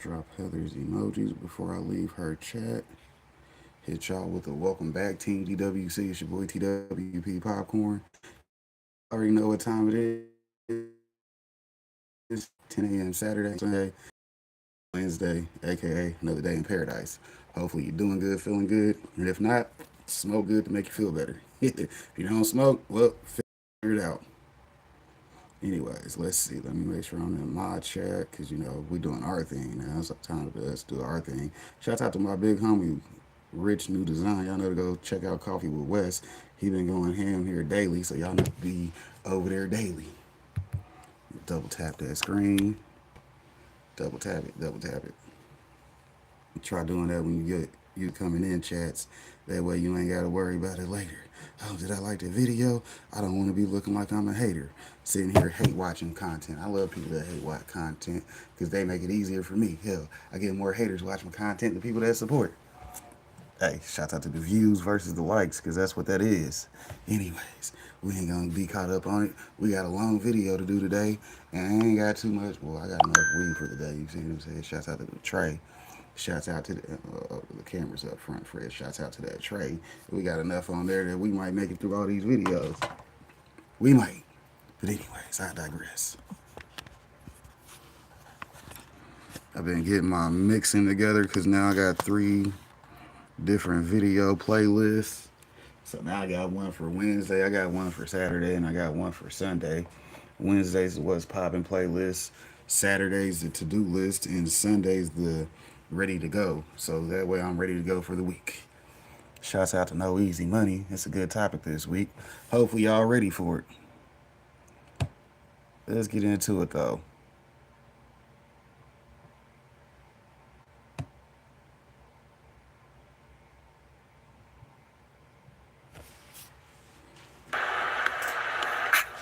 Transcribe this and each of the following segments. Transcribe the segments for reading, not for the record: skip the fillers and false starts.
Drop Heather's emojis before I leave her chat. Hit y'all with a welcome back, Team DWC. It's your boy TWP Popcorn. Y'all already know what time it is. 10 a.m. Saturday, Sunday, Wednesday, aka another day in paradise. Hopefully you're doing good, feeling good, and if not, smoke good to make you feel better. If you don't smoke, well, figure it out. Anyways, let's see. Let me make sure I'm in my chat because we doing our thing now. It's time for us to do our thing. Shout out to my big homie, Rich New Design. Y'all know to go check out Coffee with Wes. He been going ham here daily, so y'all need to be over there daily. Double tap that screen. Double tap it. Double tap it. Try doing that when you coming in chats. That way you ain't got to worry about it later. Oh, did I like the video? I don't want to be looking like I'm a hater. Sitting here hate watching content. I love people that hate watch content because they make it easier for me. Hell, I get more haters watching my content than people that support. Hey, shout out to the views versus the likes because that's what that is. Anyways, we ain't going to be caught up on it. We got a long video to do today and I ain't got too much. Well, I got enough weed for the day. You see what I'm saying? Shouts out to the tray. Shouts out to the cameras up front, Fred. Shouts out to that tray. We got enough on there that we might make it through all these videos. We might. But anyways, I digress. I've been getting my mixing together because now I got 3 different video playlists. So now I got one for Wednesday, I got one for Saturday, and I got one for Sunday. Wednesday's the What's Poppin' playlist. Saturday's the to-do list, and Sunday's the ready to go. So that way I'm ready to go for the week. Shouts out to No Easy Money. It's a good topic this week. Hopefully y'all ready for it. Let's get into it though.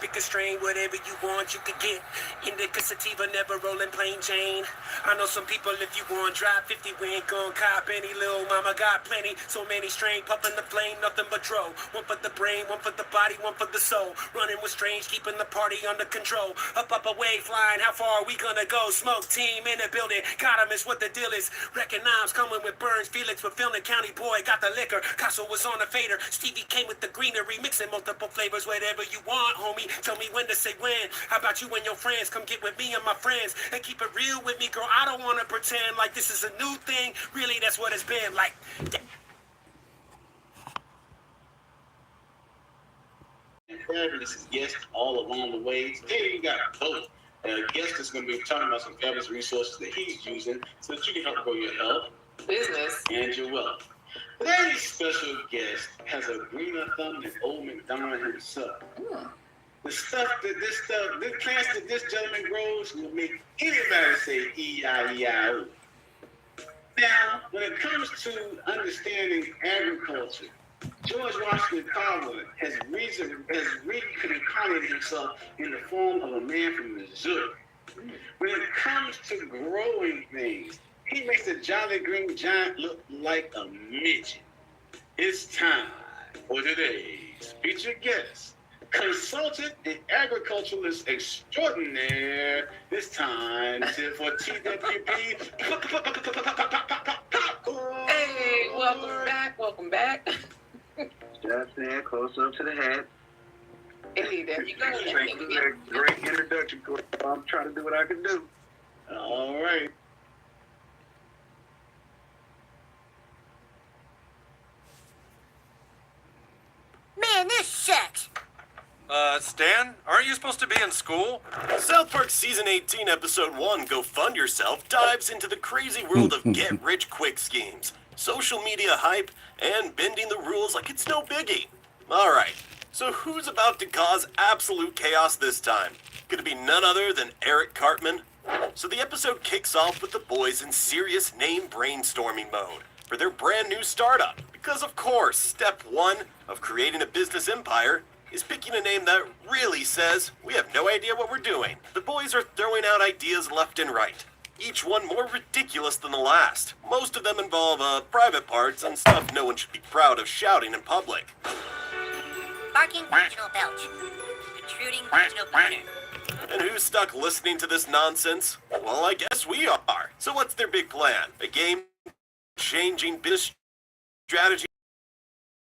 Pick a strain, whatever you want, you could get. Indica sativa, never rolling plain Jane. I know some people, if you want, drive 50, we ain't gon' cop any. Little mama got plenty, so many strain, puffin' the flame, nothing but dro. One for the brain, one for the body, one for the soul. Running with strange, keeping the party under control. Up, away, flying, how far are we gonna go? Smoke team in the building, got 'em is what the deal is. Recognize coming with Burns, Felix with Filling County boy, got the liquor. Castle was on a fader, Stevie came with the greenery, mixing multiple flavors, whatever you want, homie. Tell me when to say when. How about you and your friends? Come get with me and my friends and keep it real with me, girl. I don't want to pretend like this is a new thing. Really, that's what it's been like. This is guests all along the way. Today you got both. A guest is going to be talking about some fabulous resources that he's using so that you can help grow your health, business, and your wealth. Today's special guest has a greener thumb than old McDonald himself. The plants that this gentleman grows will make anybody say E-I-E-I-O. Now, when it comes to understanding agriculture, George Washington Carver has reincarnated himself in the form of a man from Missouri. When it comes to growing things, he makes the Jolly Green Giant look like a midget. It's time for today's featured guest, consultant and agriculturalist extraordinaire. This time for TWP. Hey, welcome back. Just saying, close up to the head. Hey, there you go. Thank you for that great introduction. I'm trying to do what I can do. All right. Man, this sucks. Stan, aren't you supposed to be in school? South Park Season 18, Episode 1, Go Fund Yourself, dives into the crazy world of get-rich-quick schemes, social media hype, and bending the rules like it's no biggie. Alright, so who's about to cause absolute chaos this time? Gonna be none other than Eric Cartman? So the episode kicks off with the boys in serious name brainstorming mode for their brand new startup. Because of course, step 1 of creating a business empire is picking a name that really says, we have no idea what we're doing. The boys are throwing out ideas left and right, each one more ridiculous than the last. Most of them involve private parts and stuff no one should be proud of shouting in public. Barking vaginal belch. Protruding vaginal bladder. And who's stuck listening to this nonsense? Well, I guess we are. So what's their big plan? A game-changing business strategy?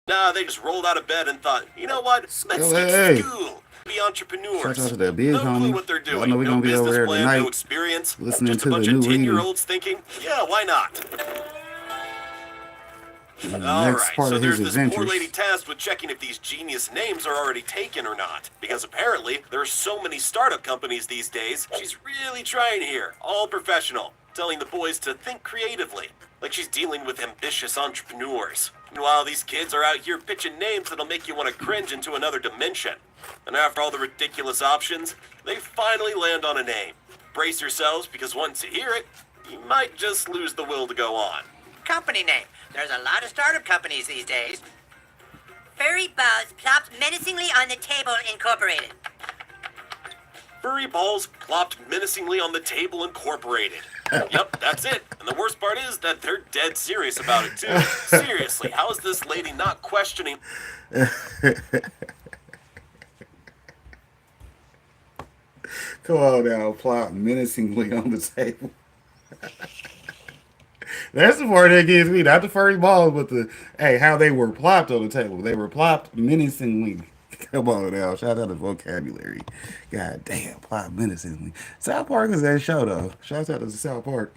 Nah, they just rolled out of bed and thought, you know what? Let's get school. Be entrepreneurs. Shout out to that biz No clue homie. what they're Y'all doing. know we No gonna be over business there plan, tonight no experience. listening Just to a the bunch new of reading. 10-year-olds thinking, yeah, why not? The All next right, part so of there's his this poor adventures. lady tasked with checking if these genius names are already taken or not. Because apparently, there are so many startup companies these days, she's really trying here, all professional, telling the boys to think creatively, like she's dealing with ambitious entrepreneurs. Meanwhile, these kids are out here pitching names that'll make you want to cringe into another dimension. And after all the ridiculous options, they finally land on a name. Brace yourselves, because once you hear it, you might just lose the will to go on. Company name. There's a lot of startup companies these days. Furry Buzz plopped menacingly on the table, Incorporated. Furry balls plopped menacingly on the table, Incorporated. Yep, that's it. And the worst part is that they're dead serious about it, too. Seriously, how is this lady not questioning... Come on now, plot menacingly on the table. That's the part that gets me, not the furry balls, but how they were plopped on the table. They were plopped menacingly. Come on now, shout out to vocabulary. God damn, plot menacingly. South Park is that show though. Shout out to South Park.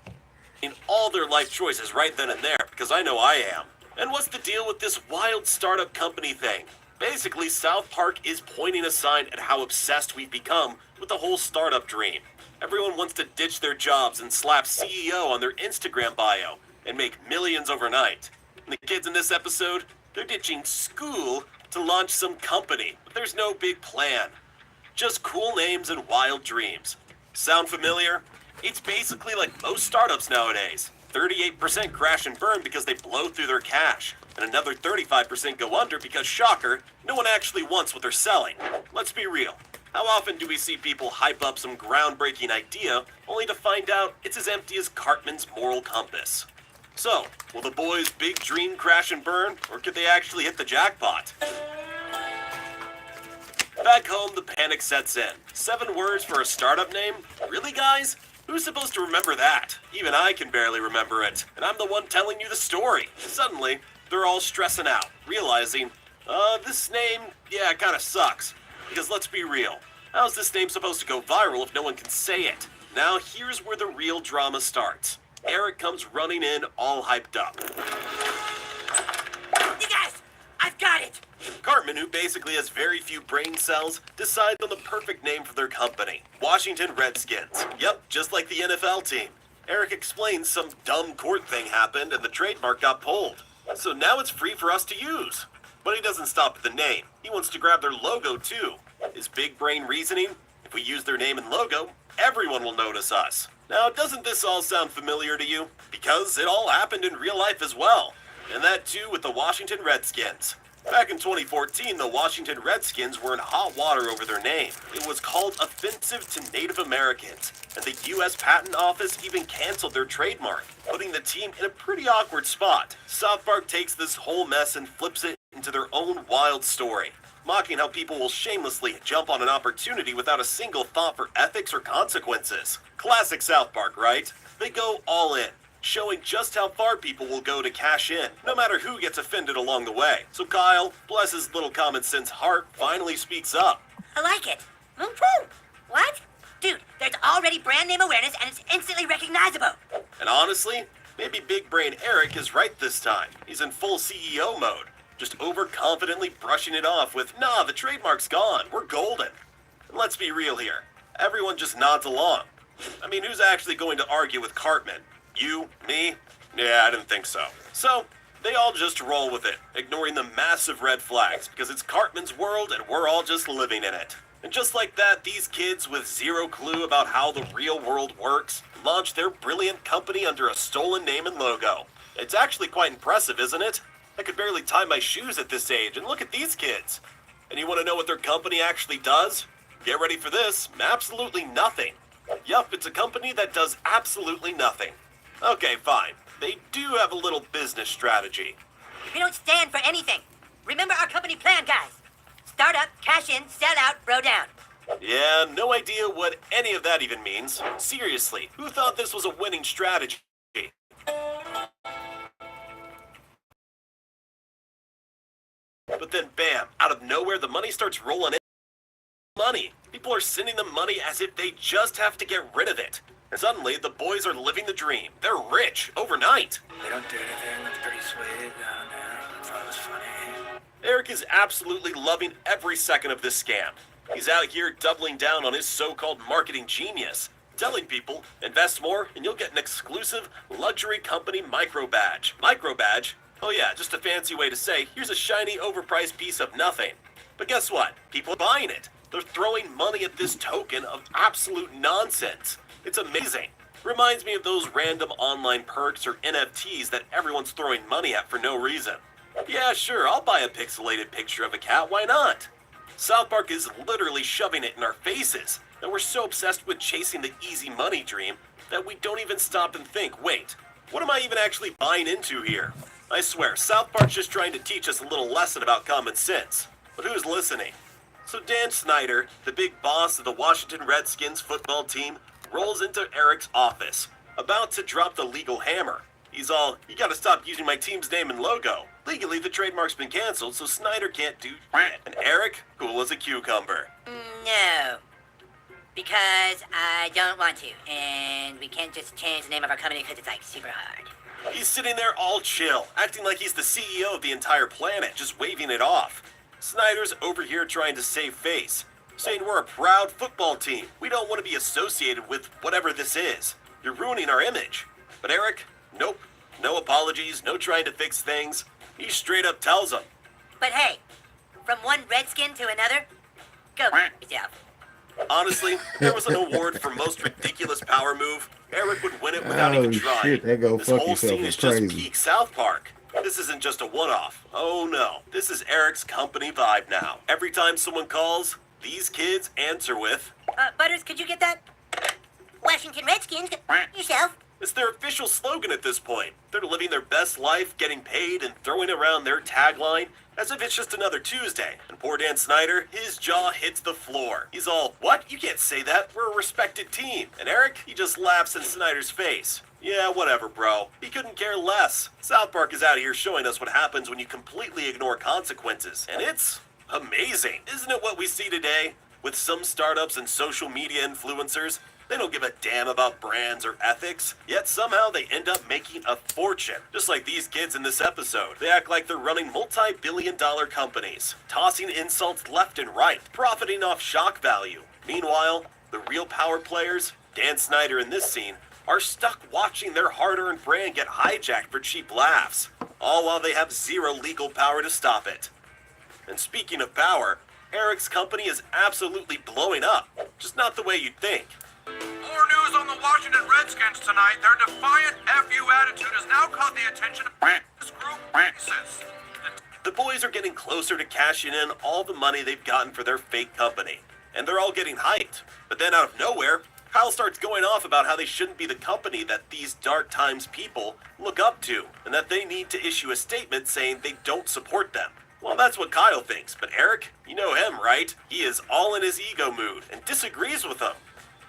in all their life choices right then and there, because I know I am. And what's the deal with this wild startup company thing? Basically, South Park is pointing a sign at how obsessed we've become with the whole startup dream. Everyone wants to ditch their jobs and slap CEO on their Instagram bio and make millions overnight. And the kids in this episode, they're ditching school to launch some company, but there's no big plan. Just cool names and wild dreams. Sound familiar? It's basically like most startups nowadays. 38% crash and burn because they blow through their cash, and another 35% go under because, shocker, no one actually wants what they're selling. Let's be real. How often do we see people hype up some groundbreaking idea only to find out it's as empty as Cartman's moral compass? So, will the boys' big dream crash and burn, or could they actually hit the jackpot? Back home, the panic sets in. 7 words for a startup name? Really, guys? Who's supposed to remember that? Even I can barely remember it, and I'm the one telling you the story. Suddenly, they're all stressing out, realizing, this name, yeah, it kinda sucks. Because let's be real, how's this name supposed to go viral if no one can say it? Now here's where the real drama starts. Eric comes running in, all hyped up. You guys, I've got it. Cartman, who basically has very few brain cells, decides on the perfect name for their company. Washington Redskins. Yep, just like the NFL team. Eric explains some dumb court thing happened and the trademark got pulled. So now it's free for us to use. But he doesn't stop at the name. He wants to grab their logo too. His big brain reasoning? If we use their name and logo, everyone will notice us. Now, doesn't this all sound familiar to you? Because it all happened in real life as well. And that too with the Washington Redskins. Back in 2014, the Washington Redskins were in hot water over their name. It was called offensive to Native Americans, and the U.S. Patent Office even canceled their trademark, putting the team in a pretty awkward spot. South Park takes this whole mess and flips it into their own wild story, mocking how people will shamelessly jump on an opportunity without a single thought for ethics or consequences. Classic South Park, right? They go all in, showing just how far people will go to cash in, no matter who gets offended along the way. So Kyle, bless his little common sense heart, finally speaks up. I like it. Woo-hoo. What? Dude, there's already brand name awareness and it's instantly recognizable. And honestly, maybe Big Brain Eric is right this time. He's in full CEO mode, just overconfidently brushing it off with, nah, the trademark's gone, we're golden. And let's be real here, everyone just nods along. I mean, who's actually going to argue with Cartman? You? Me? Yeah, I didn't think so. So, they all just roll with it, ignoring the massive red flags, because it's Cartman's world and we're all just living in it. And just like that, these kids with zero clue about how the real world works launch their brilliant company under a stolen name and logo. It's actually quite impressive, isn't it? I could barely tie my shoes at this age, and look at these kids. And you want to know what their company actually does? Get ready for this, absolutely nothing. Yup, it's a company that does absolutely nothing. Okay, fine. They do have a little business strategy. We don't stand for anything. Remember our company plan, guys. Start up, cash in, sell out, bro down. Yeah, no idea what any of that even means. Seriously, who thought this was a winning strategy? But then bam, out of nowhere the money starts rolling in. Money. People are sending them money as if they just have to get rid of it. And suddenly the boys are living the dream. They're rich overnight. They don't do anything. That's pretty sweet. I thought it was funny. Eric is absolutely loving every second of this scam. He's out here doubling down on his so-called marketing genius, telling people, invest more and you'll get an exclusive luxury company micro badge. Micro badge? Oh yeah, just a fancy way to say, here's a shiny overpriced piece of nothing. But guess what? People are buying it. They're throwing money at this token of absolute nonsense. It's amazing. Reminds me of those random online perks or NFTs that everyone's throwing money at for no reason. Yeah, sure, I'll buy a pixelated picture of a cat, why not? South Park is literally shoving it in our faces, and we're so obsessed with chasing the easy money dream that we don't even stop and think, wait, what am I even actually buying into here? I swear, South Park's just trying to teach us a little lesson about common sense. But who's listening? So Dan Snyder, the big boss of the Washington Redskins football team, rolls into Eric's office, about to drop the legal hammer. He's all, you gotta stop using my team's name and logo. Legally, the trademark's been canceled, so Snyder can't do shit. And Eric, cool as a cucumber. No. Because I don't want to. And we can't just change the name of our company because it's like super hard. He's sitting there all chill, acting like he's the CEO of the entire planet, just waving it off. Snyder's over here trying to save face, saying we're a proud football team. We don't want to be associated with whatever this is. You're ruining our image. But Eric, nope. No apologies, no trying to fix things. He straight up tells them. But hey, from one redskin to another, go yourself. Honestly, if there was an award for most ridiculous power move, Eric would win it without even trying. Shit, that go This fuck whole yourself scene is is just crazy. peak South Park. This isn't just a one-off. Oh no, this is Eric's company vibe now. Every time someone calls, these kids answer with, Butters, could you get that? Washington Redskins, yourself. it's their official slogan at this point. They're living their best life, getting paid, and throwing around their tagline as if it's just another Tuesday. And poor Dan Snyder, his jaw hits the floor. He's all, what? You can't say that. We're a respected team. And Eric, he just laughs in Snyder's face. Yeah, whatever, bro. He couldn't care less. South Park is out here showing us what happens when you completely ignore consequences. And it's amazing. Isn't it what we see today? With some startups and social media influencers, they don't give a damn about brands or ethics, yet somehow they end up making a fortune. Just like these kids in this episode. They act like they're running multi-billion-dollar companies, tossing insults left and right, profiting off shock value. Meanwhile, the real power players, Dan Snyder in this scene, are stuck watching their hard-earned brand get hijacked for cheap laughs, all while they have zero legal power to stop it. And speaking of power, Eric's company is absolutely blowing up, just not the way you'd think. More news on the Washington Redskins tonight. Their defiant FU attitude has now caught the attention of this group races. The boys are getting closer to cashing in all the money they've gotten for their fake company, and they're all getting hyped. But then out of nowhere, Kyle starts going off about how they shouldn't be the company that these dark times people look up to, and that they need to issue a statement saying they don't support them. Well, that's what Kyle thinks, but Eric, you know him, right? He is all in his ego mood and disagrees with them.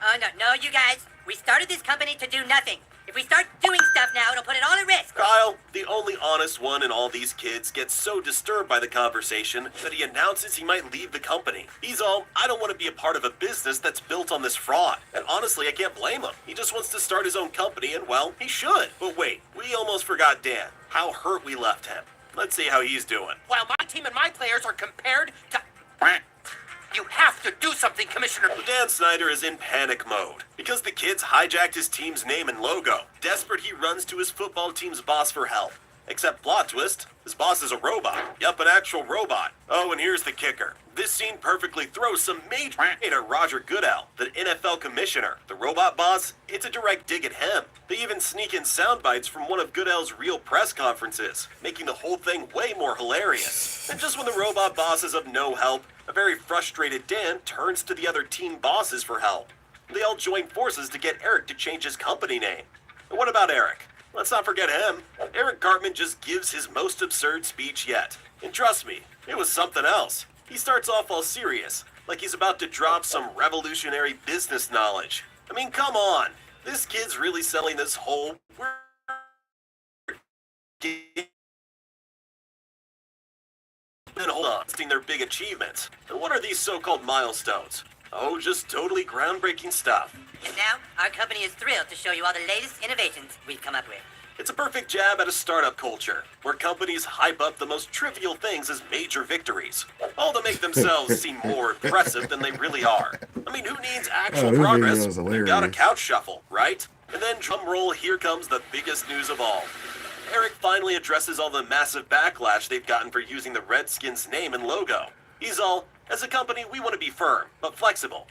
Oh, no, you guys. We started this company to do nothing. If we start doing stuff now, it'll put it all at risk. Kyle, the only honest one in all these kids, gets so disturbed by the conversation that he announces he might leave the company. He's all, I don't want to be a part of a business that's built on this fraud. And honestly, I can't blame him. He just wants to start his own company, and well, he should. But wait, we almost forgot Dan. How hurt we left him. Let's see how he's doing. While my team and my players are compared to... You have to do something, Commissioner. Dan Snyder is in panic mode because the kids hijacked his team's name and logo. Desperate, he runs to his football team's boss for help. Except plot twist, his boss is a robot. Yup, an actual robot. Oh, and here's the kicker. This scene perfectly throws some major hate at Roger Goodell, the NFL commissioner. The robot boss, it's a direct dig at him. They even sneak in sound bites from one of Goodell's real press conferences, making the whole thing way more hilarious. And just when the robot boss is of no help, a very frustrated Dan turns to the other team bosses for help. They all join forces to get Eric to change his company name. And what about Eric? Let's not forget him. Eric Cartman just gives his most absurd speech yet. And trust me, it was something else. He starts off all serious, like he's about to drop some revolutionary business knowledge. I mean, come on. This kid's really selling this whole and hold on, listing their big achievements. And what are these so-called milestones? Oh, just totally groundbreaking stuff. And now, our company is thrilled to show you all the latest innovations we've come up with. It's a perfect jab at a startup culture, where companies hype up the most trivial things as major victories, all to make themselves seem more impressive than they really are. I mean, who needs actual this progress? video is They've got a hilarious. couch shuffle, right? And then drum roll, here comes the biggest news of all. Eric finally addresses all the massive backlash they've gotten for using the Redskins name and logo. He's all, as a company, we want to be firm, but flexible.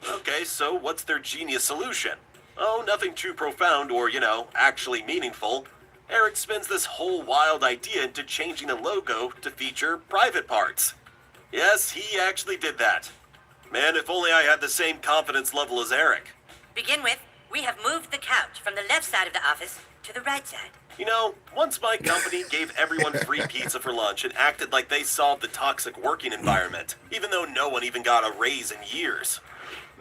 Okay, so what's their genius solution? Oh, nothing too profound or, actually meaningful. Eric spins this whole wild idea into changing the logo to feature private parts. Yes, he actually did that. Man, if only I had the same confidence level as Eric. Begin with, we have moved the couch from the left side of the office to the right side. Once my company gave everyone free pizza for lunch and acted like they solved the toxic working environment, even though no one even got a raise in years.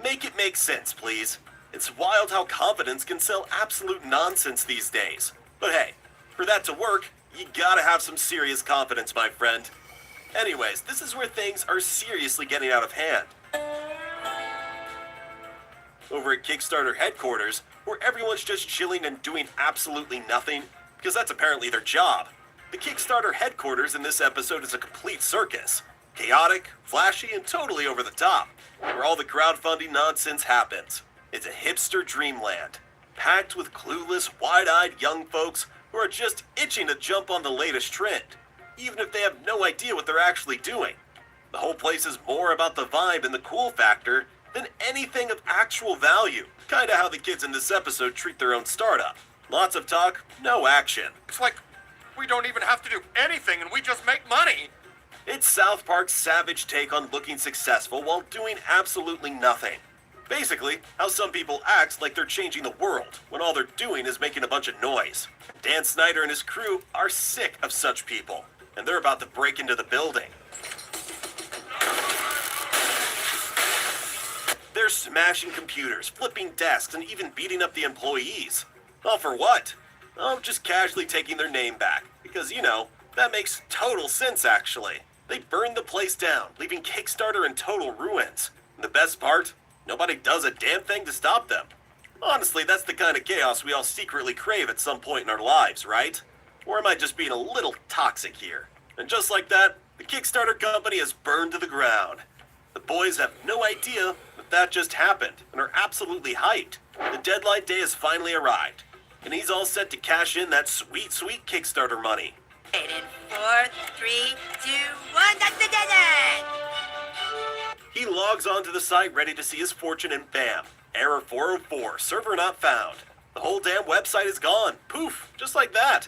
Make it make sense, please. It's wild how confidence can sell absolute nonsense these days. But hey, for that to work, you gotta have some serious confidence, my friend. Anyways, this is where things are seriously getting out of hand. Over at Kickstarter headquarters, where everyone's just chilling and doing absolutely nothing, because that's apparently their job. The Kickstarter headquarters in this episode is a complete circus. Chaotic, flashy, and totally over the top, where all the crowdfunding nonsense happens. It's a hipster dreamland, packed with clueless, wide-eyed young folks who are just itching to jump on the latest trend, even if they have no idea what they're actually doing. The whole place is more about the vibe and the cool factor than anything of actual value. Kinda how the kids in this episode treat their own startup. Lots of talk, no action. It's like we don't even have to do anything and we just make money. It's South Park's savage take on looking successful while doing absolutely nothing. Basically, how some people act like they're changing the world when all they're doing is making a bunch of noise. Dan Snyder and his crew are sick of such people, and they're about to break into the building. They're smashing computers, flipping desks, and even beating up the employees. All for what? Oh, just casually taking their name back. Because, that makes total sense, actually. They burned the place down, leaving Kickstarter in total ruins. And the best part? Nobody does a damn thing to stop them. Honestly, that's the kind of chaos we all secretly crave at some point in our lives, right? Or am I just being a little toxic here? And just like that, the Kickstarter company has burned to the ground. The boys have no idea that just happened and are absolutely hyped. The deadline day has finally arrived, and he's all set to cash in that sweet, sweet Kickstarter money. And in 4, 3, 2, 1, that's the deadline! He logs onto the site ready to see his fortune, and bam, error 404, server not found. The whole damn website is gone. Poof, just like that.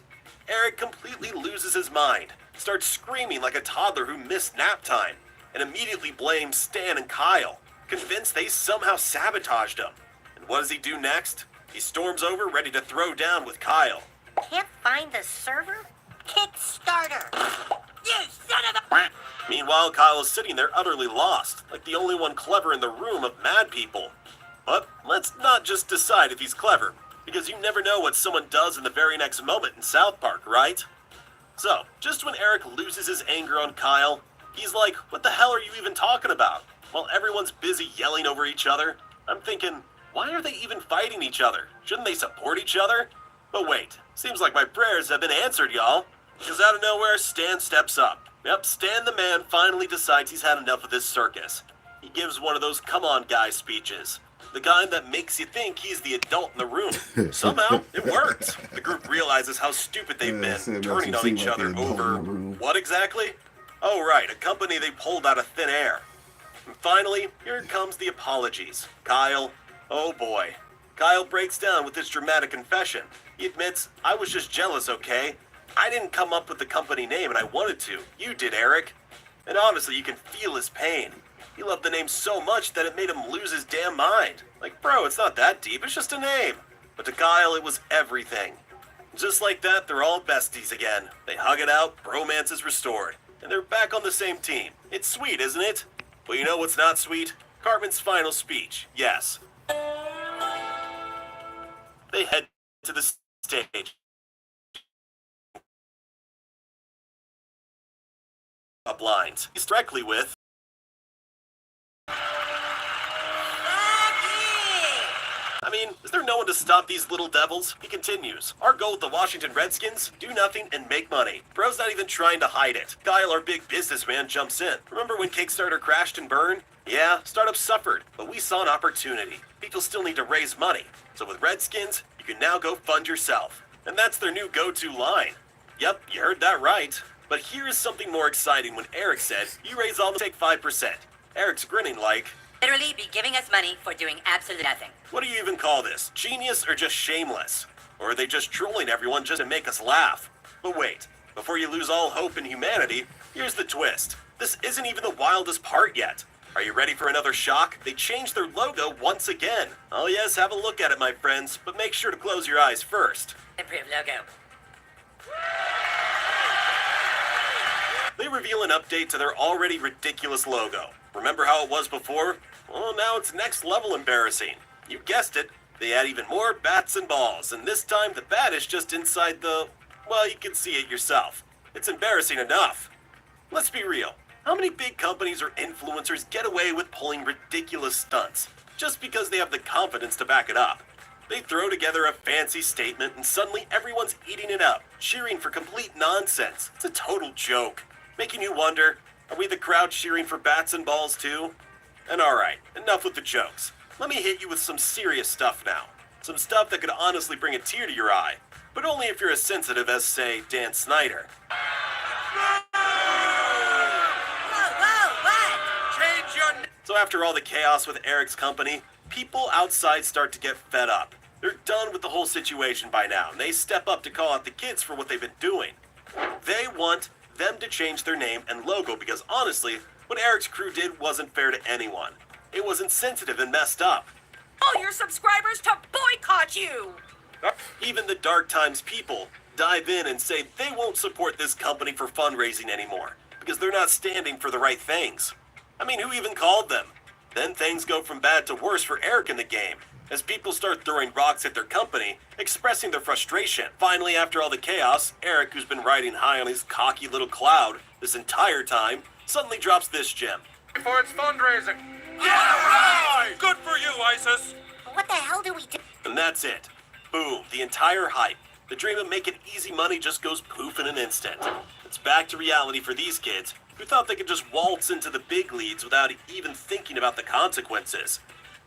Eric completely loses his mind, starts screaming like a toddler who missed nap time, and immediately blames Stan and Kyle, convinced they somehow sabotaged him. And what does he do next? He storms over, ready to throw down with Kyle. Can't find the server? Kickstarter! You son of a... Meanwhile, Kyle is sitting there utterly lost, like the only one clever in the room of mad people. But let's not just decide if he's clever, because you never know what someone does in the very next moment in South Park, right? So, just when Eric loses his anger on Kyle, he's like, what the hell are you even talking about? While everyone's busy yelling over each other, I'm thinking, why are they even fighting each other? Shouldn't they support each other? But wait, seems like my prayers have been answered, y'all. Because out of nowhere, Stan steps up. Yep, Stan the man finally decides he's had enough of this circus. He gives one of those come on guys speeches. The kind that makes you think he's the adult in the room. Somehow, it works. The group realizes how stupid they've been, turning on each other over... What exactly? Oh right, a company they pulled out of thin air. And finally, here comes the apologies. Kyle, oh boy. Kyle breaks down with his dramatic confession. He admits, I was just jealous, okay? I didn't come up with the company name and I wanted to. You did, Eric. And honestly, you can feel his pain. He loved the name so much that it made him lose his damn mind. Like, bro, it's not that deep, it's just a name. But to Kyle, it was everything. Just like that, they're all besties again. They hug it out, bromance is restored, and they're back on the same team. It's sweet, isn't it? Well, you know what's not sweet? Cartman's final speech, yes. They head to the stage. Up lines. He's directly with... I mean, is there no one to stop these little devils? He continues. Our goal with the Washington Redskins, do nothing and make money. Bro's not even trying to hide it. Kyle, our big businessman, jumps in. Remember when Kickstarter crashed and burned? Yeah, startups suffered, but we saw an opportunity. People still need to raise money. So with Redskins, you can now go fund yourself. And that's their new go-to line. Yep, you heard that right. But here is something more exciting when Eric said, you raise all, take 5%. Eric's grinning like... Literally be giving us money for doing absolutely nothing. What do you even call this? Genius or just shameless? Or are they just trolling everyone just to make us laugh? But wait, before you lose all hope in humanity, here's the twist. This isn't even the wildest part yet. Are you ready for another shock? They changed their logo once again. Oh yes, have a look at it, my friends, but make sure to close your eyes first. Improved logo. They reveal an update to their already ridiculous logo. Remember how it was before? Well, now it's next level embarrassing. You guessed it, they add even more bats and balls, and this time the bat is just inside the... well, you can see it yourself. It's embarrassing enough. Let's be real. How many big companies or influencers get away with pulling ridiculous stunts just because they have the confidence to back it up? They throw together a fancy statement and suddenly everyone's eating it up, cheering for complete nonsense. It's a total joke, making you wonder, are we the crowd cheering for bats and balls too? And alright, enough with the jokes. Let me hit you with some serious stuff now. Some stuff that could honestly bring a tear to your eye, but only if you're as sensitive as, say, Dan Snyder. Change your... So after all the chaos with Eric's company, people outside start to get fed up. They're done with the whole situation by now, and they step up to call out the kids for what they've been doing. They want them to change their name and logo because honestly, what Eric's crew did wasn't fair to anyone. It was insensitive and messed up. All your subscribers to boycott you! Even the Dark Times people dive in and say they won't support this company for fundraising anymore because they're not standing for the right things. I mean, who even called them? Then things go from bad to worse for Eric in the game, as people start throwing rocks at their company, expressing their frustration. Finally, after all the chaos, Eric, who's been riding high on his cocky little cloud this entire time, suddenly drops this gem. For its fundraising. Yeah, right! Good for you, ISIS. What the hell do we do? And that's it. Boom, the entire hype. The dream of making easy money just goes poof in an instant. It's back to reality for these kids who thought they could just waltz into the big leagues without even thinking about the consequences.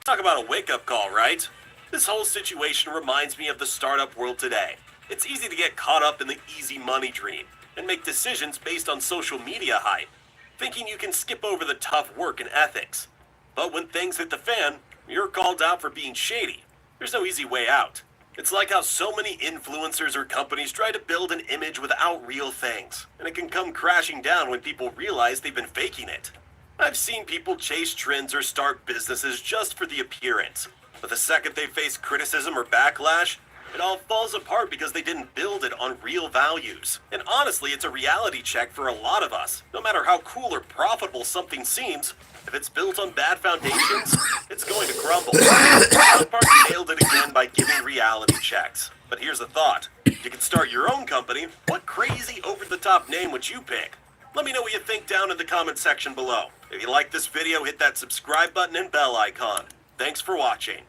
Talk about a wake-up call, right? This whole situation reminds me of the startup world today. It's easy to get caught up in the easy money dream and make decisions based on social media hype, thinking you can skip over the tough work and ethics. But when things hit the fan, you're called out for being shady. There's no easy way out. It's like how so many influencers or companies try to build an image without real things, and it can come crashing down when people realize they've been faking it. I've seen people chase trends or start businesses just for the appearance, but the second they face criticism or backlash, it all falls apart because they didn't build it on real values. And honestly, it's a reality check for a lot of us. No matter how cool or profitable something seems, if it's built on bad foundations, it's going to crumble. South Park nailed it again by giving reality checks. But here's the thought. You can start your own company. What crazy over-the-top name would you pick? Let me know what you think down in the comment section below. If you like this video, hit that subscribe button and bell icon. Thanks for watching.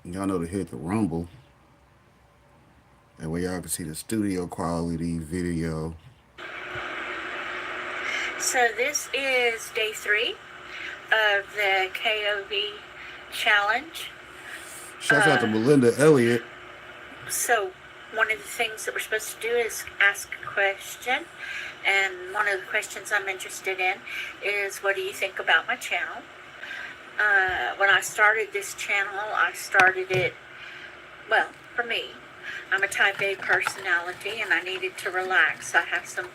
Y'all know to hit the rumble. That way y'all can see the studio quality video. So this is day 3 of the KOV challenge. Shouts out to Melinda Elliott. So one of the things that we're supposed to do is ask a question. And one of the questions I'm interested in is, what do you think about my channel? When I started this channel, I started it, well, for me, I'm a type A personality and I needed to relax. I have some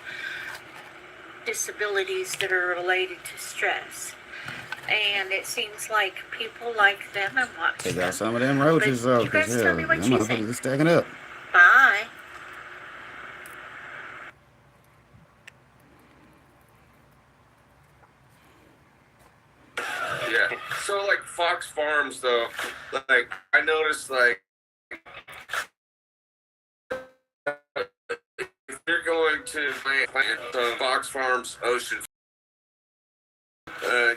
disabilities that are related to stress. And it seems like people like them and watch They them. got some of them roaches But though. you guys tell me what Them you motherfuckers think. is stacking up. Bye. Fox Farms, though, like I noticed, like if you're going to plant Fox Farms Ocean,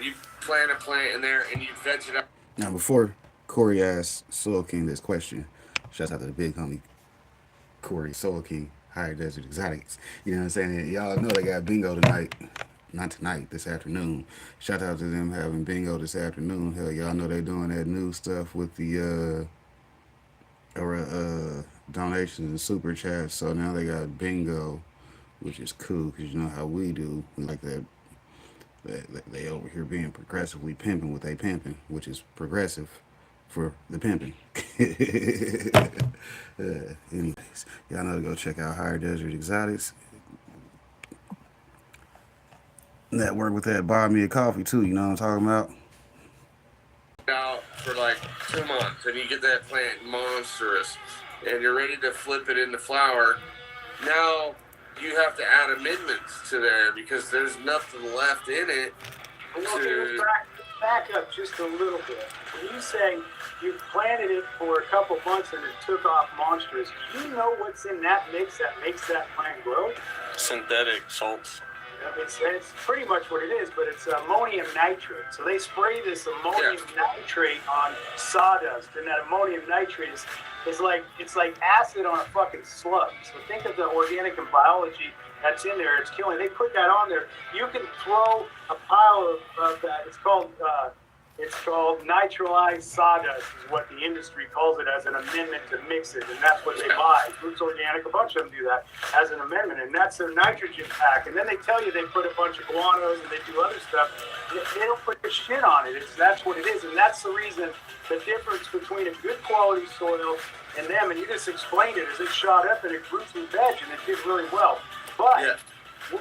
you plant a plant in there and you veg it up. Now, before Corey asks Soul King this question, shouts out to the big homie Corey, Soul King, Higher Desert Exotics. You know what I'm saying? Y'all know they got bingo tonight. Not tonight, this afternoon. Shout out to them having bingo this afternoon. Hell, y'all know they doing that new stuff with the donations and super chats. So now they got bingo, which is cool because you know how we do. We like that. They over here being progressively pimping what they pimping, which is progressive for the pimping. Anyways, y'all know to go check out Higher Desert Exotics. Network with that buy me a coffee too, you know what I'm talking about? Out for like 2 months and you get that plant monstrous and you're ready to flip it into flower. Now you have to add amendments to there because there's nothing left in it. Okay, back up just a little bit. When you say you planted it for a couple months and it took off monstrous, do you know what's in that mix that makes that plant grow? Synthetic salts. It's pretty much what it is, but it's ammonium nitrate. So they spray this ammonium nitrate on sawdust, and that ammonium nitrate is like acid on a fucking slug. So think of the organic and biology that's in there. It's killing. They put that on there. You can throw a pile of that. It's called nitralized sawdust is what the industry calls it as an amendment to mix it, and that's what they buy. Roots Organic, a bunch of them do that as an amendment, and that's their nitrogen pack. And then they tell you they put a bunch of guanos and they do other stuff. They don't put the shit on it. That's what it is, and that's the reason the difference between a good quality soil and them. And you just explained it, is it shot up and it grew some veg and it did really well. But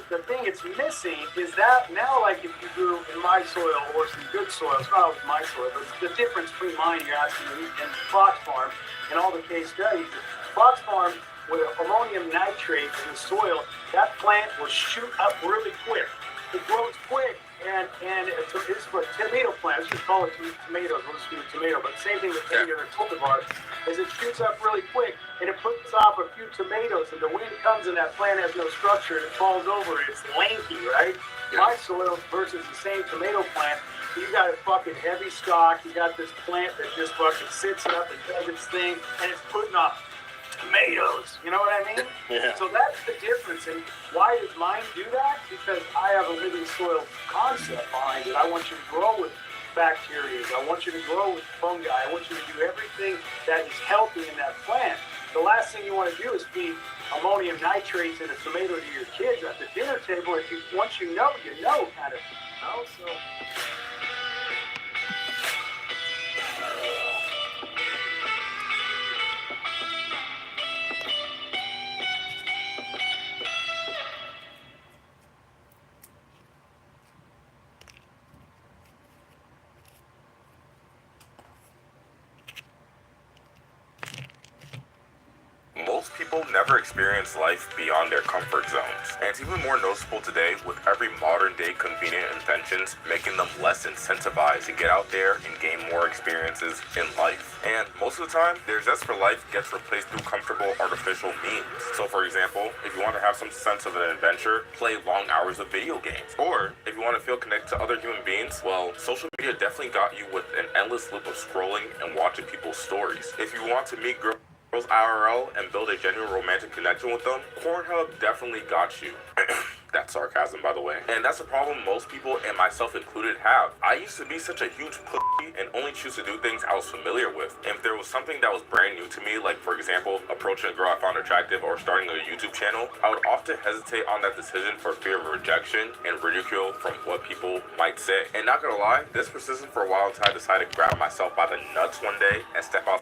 the thing it's missing is that now, like if you grew in my soil or some good soil, it's not always my soil, but the difference between mine, you're asking me, and Fox Farm, and all the case studies, Fox Farm with ammonium nitrate in the soil, that plant will shoot up really quick. It grows quick, and it's for tomato plants. We call it tomatoes. We'll just do tomato, but same thing with any other cultivar, is it shoots up really quick, and it puts off a few tomatoes, and the wind comes and that plant has no structure, and it falls over, and it's lanky, right? My soil versus the same tomato plant, you got a fucking heavy stalk, you got this plant that just fucking sits up and does its thing, and it's putting off tomatoes, you know what I mean? Yeah. So that's the difference. And why does mine do that? Because I have a living soil concept behind it. I want you to grow with bacteria. I want you to grow with fungi. I want you to do everything that is healthy in that plant. The last thing you want to do is feed ammonium nitrates in a tomato to your kids at the dinner table. If you once you know kind of, you know. So. Most people never experience life beyond their comfort zones, and it's even more noticeable today with every modern-day convenient inventions making them less incentivized to get out there and gain more experiences in life. And most of the time, their zest for life gets replaced through comfortable artificial means. So for example, if you want to have some sense of an adventure, play long hours of video games. Or if you want to feel connected to other human beings, well, social media definitely got you with an endless loop of scrolling and watching people's stories. If you want to meet girls IRL and build a genuine romantic connection with them, Pornhub definitely got you. That's sarcasm, by the way. And that's a problem most people, and myself included, have. I used to be such a huge pussy and only choose to do things I was familiar with. And if there was something that was brand new to me, like for example, approaching a girl I found attractive or starting a YouTube channel, I would often hesitate on that decision for fear of rejection and ridicule from what people might say. And not gonna lie, this persisted for a while until I decided to grab myself by the nuts one day and step out.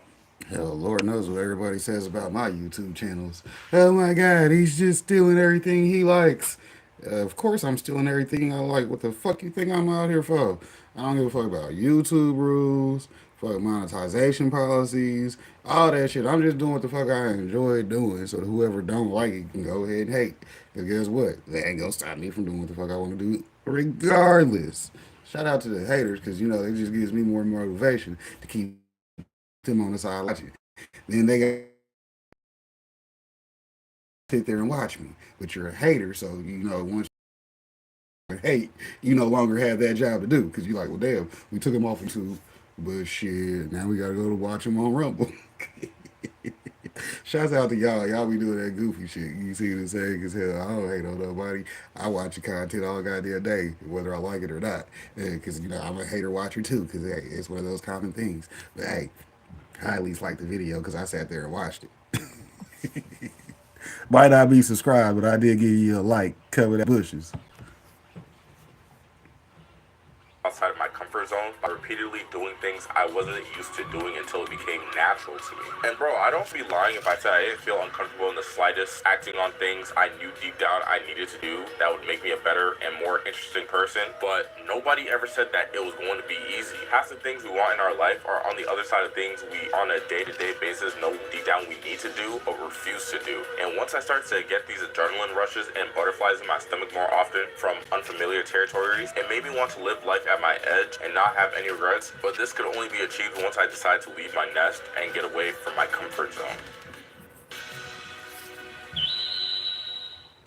Hell, Lord knows what everybody says about my YouTube channels. Oh my God, he's just stealing everything he likes. Of course I'm stealing everything I like. What the fuck you think I'm out here for? I don't give a fuck about YouTube rules, fuck monetization policies, all that shit. I'm just doing what the fuck I enjoy doing, so that whoever don't like it can go ahead and hate. Because guess what? That ain't gonna stop me from doing what the fuck I want to do regardless. Shout out to the haters because you know it just gives me more motivation to keep them on the side watching. Then they got sit there and watch me, but you're a hater, so you know once you hate, you no longer have that job to do because you're like, well, damn, we took him off YouTube, but shit, now we gotta go to watch him on Rumble. Shouts out to y'all. Y'all be doing that goofy shit. You see what I'm saying? Because hell, I don't hate on nobody. I watch your content all goddamn day, whether I like it or not. Because, you know, I'm a hater watcher too, because hey, it's one of those common things. But hey, I at least like the video because I sat there and watched it. Might not be subscribed, but I did give you a like, cover that bushes. Outside of my comfort zone by repeatedly doing things I wasn't used to doing until it became natural to me. And bro, I don't be lying if I say I didn't feel uncomfortable in the slightest acting on things I knew deep down I needed to do that would make me a better and more interesting person, but nobody ever said that it was going to be easy. Half the things we want in our life are on the other side of things we on a day-to-day basis know deep down we need to do but refuse to do. And once I start to get these adrenaline rushes and butterflies in my stomach more often from unfamiliar territories, it made me want to live life at my edge and not have any regrets, but this could only be achieved once I decide to leave my nest and get away from my comfort zone.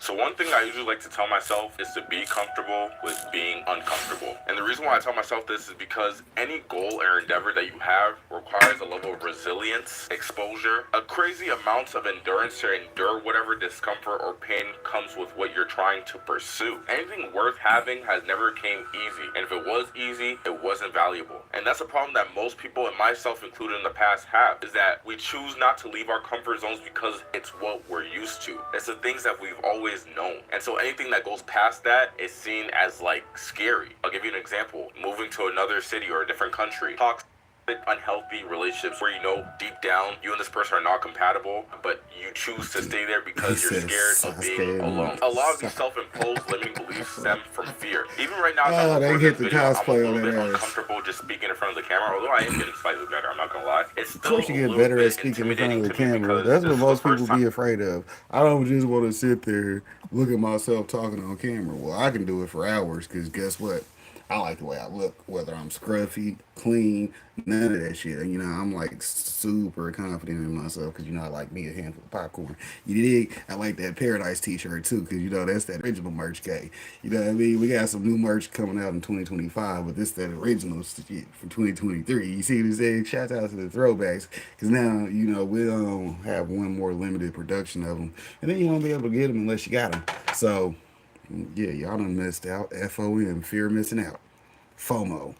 So one thing I usually like to tell myself is to be comfortable with being uncomfortable. And the reason why I tell myself this is because any goal or endeavor that you have requires a level of resilience, exposure, a crazy amount of endurance to endure whatever discomfort or pain comes with what you're trying to pursue. Anything worth having has never came easy. And if it was easy, it wasn't valuable. And that's a problem that most people, and myself included in the past, have, is that we choose not to leave our comfort zones because it's what we're used to. It's the things that we've always known. And so anything that goes past that is seen as like scary. I'll give you an example. Moving to another city or a different country. Unhealthy relationships where you know deep down you and this person are not compatible, but you choose to stay there because you're scared of being alone. A lot of these self-imposed limiting beliefs stem from fear. Even right now, as I'm recording this video, I'm a little bit uncomfortable just speaking in front of the camera, although I am getting slightly better, I'm not gonna lie. It's still Of course, you get better at speaking in front of the camera. That's what most people be afraid of. I don't just want to sit there, look at myself talking on camera. Well, I can do it for hours because guess what? I like the way I look, whether I'm scruffy, clean, none of that shit. And, you know, I'm like super confident in myself because, you know, I like me a handful of popcorn. You dig? I like that Paradise t-shirt too because, you know, that's that original merch game. You know what I mean? We got some new merch coming out in 2025, but this that original shit for 2023. You see what I'm saying? Shout out to the throwbacks because now, you know, we'll have one more limited production of them. And then you won't be able to get them unless you got them. So, yeah, y'all done missed out. FOM, fear of missing out. FOMO.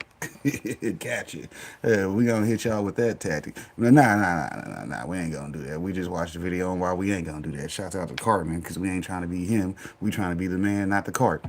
Gotcha. We gonna hit y'all with that tactic. Nah. We ain't gonna do that. We just watched the video on why we ain't gonna do that. Shouts out to Cartman, because we ain't trying to be him. We trying to be the man, not the cart.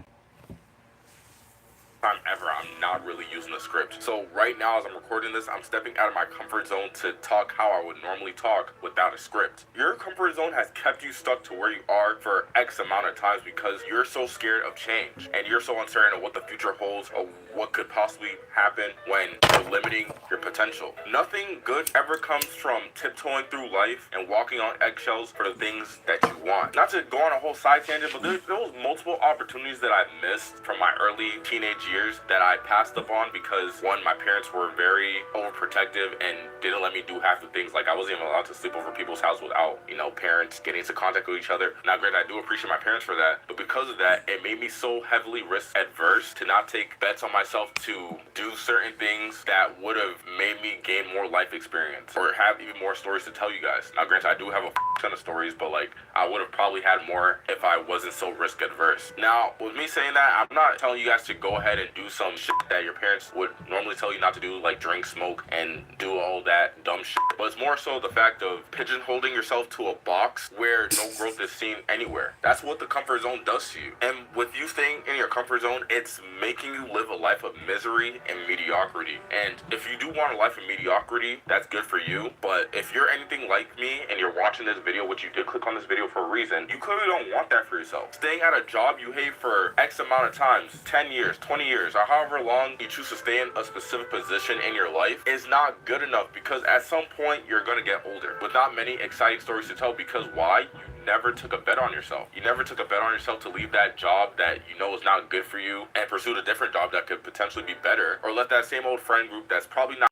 Time ever I'm not really using a script. So right now as I'm recording this, I'm stepping out of my comfort zone to talk how I would normally talk without a script. Your comfort zone has kept you stuck to where you are for X amount of times because you're so scared of change and you're so uncertain of what the future holds or what could possibly happen when you're limiting your potential. Nothing good ever comes from tiptoeing through life and walking on eggshells for the things that you want. Not to go on a whole side tangent, but there was multiple opportunities that I missed from my early teenage years that I passed up on because one, my parents were very overprotective and didn't let me do half the things. Like I wasn't even allowed to sleep over people's house without, you know, parents getting into contact with each other. Now granted, I do appreciate my parents for that, but because of that, it made me so heavily risk adverse to not take bets on myself to do certain things that would have made me gain more life experience or have even more stories to tell you guys. Now granted, I do have a ton of stories, but like I would have probably had more if I wasn't so risk adverse. Now with me saying that, I'm not telling you guys to go ahead and do some shit that your parents would normally tell you not to do, like drink, smoke, and do all that dumb shit. But it's more so the fact of pigeonholing yourself to a box where no growth is seen anywhere. That's what the comfort zone does to you. And with you staying in your comfort zone, it's making you live a life of misery and mediocrity. And if you do want a life of mediocrity, that's good for you. But if you're anything like me and you're watching this video, which you did click on this video for a reason, you clearly don't want that for yourself. Staying at a job you hate for X amount of times, 10 years, 20 years, or however long you choose to stay stay in a specific position in your life is not good enough, because at some point you're going to get older with not many exciting stories to tell. Because why? You never took a bet on yourself. You never took a bet on yourself to leave that job that you know is not good for you and pursue a different job that could potentially be better, or let that same old friend group that's probably not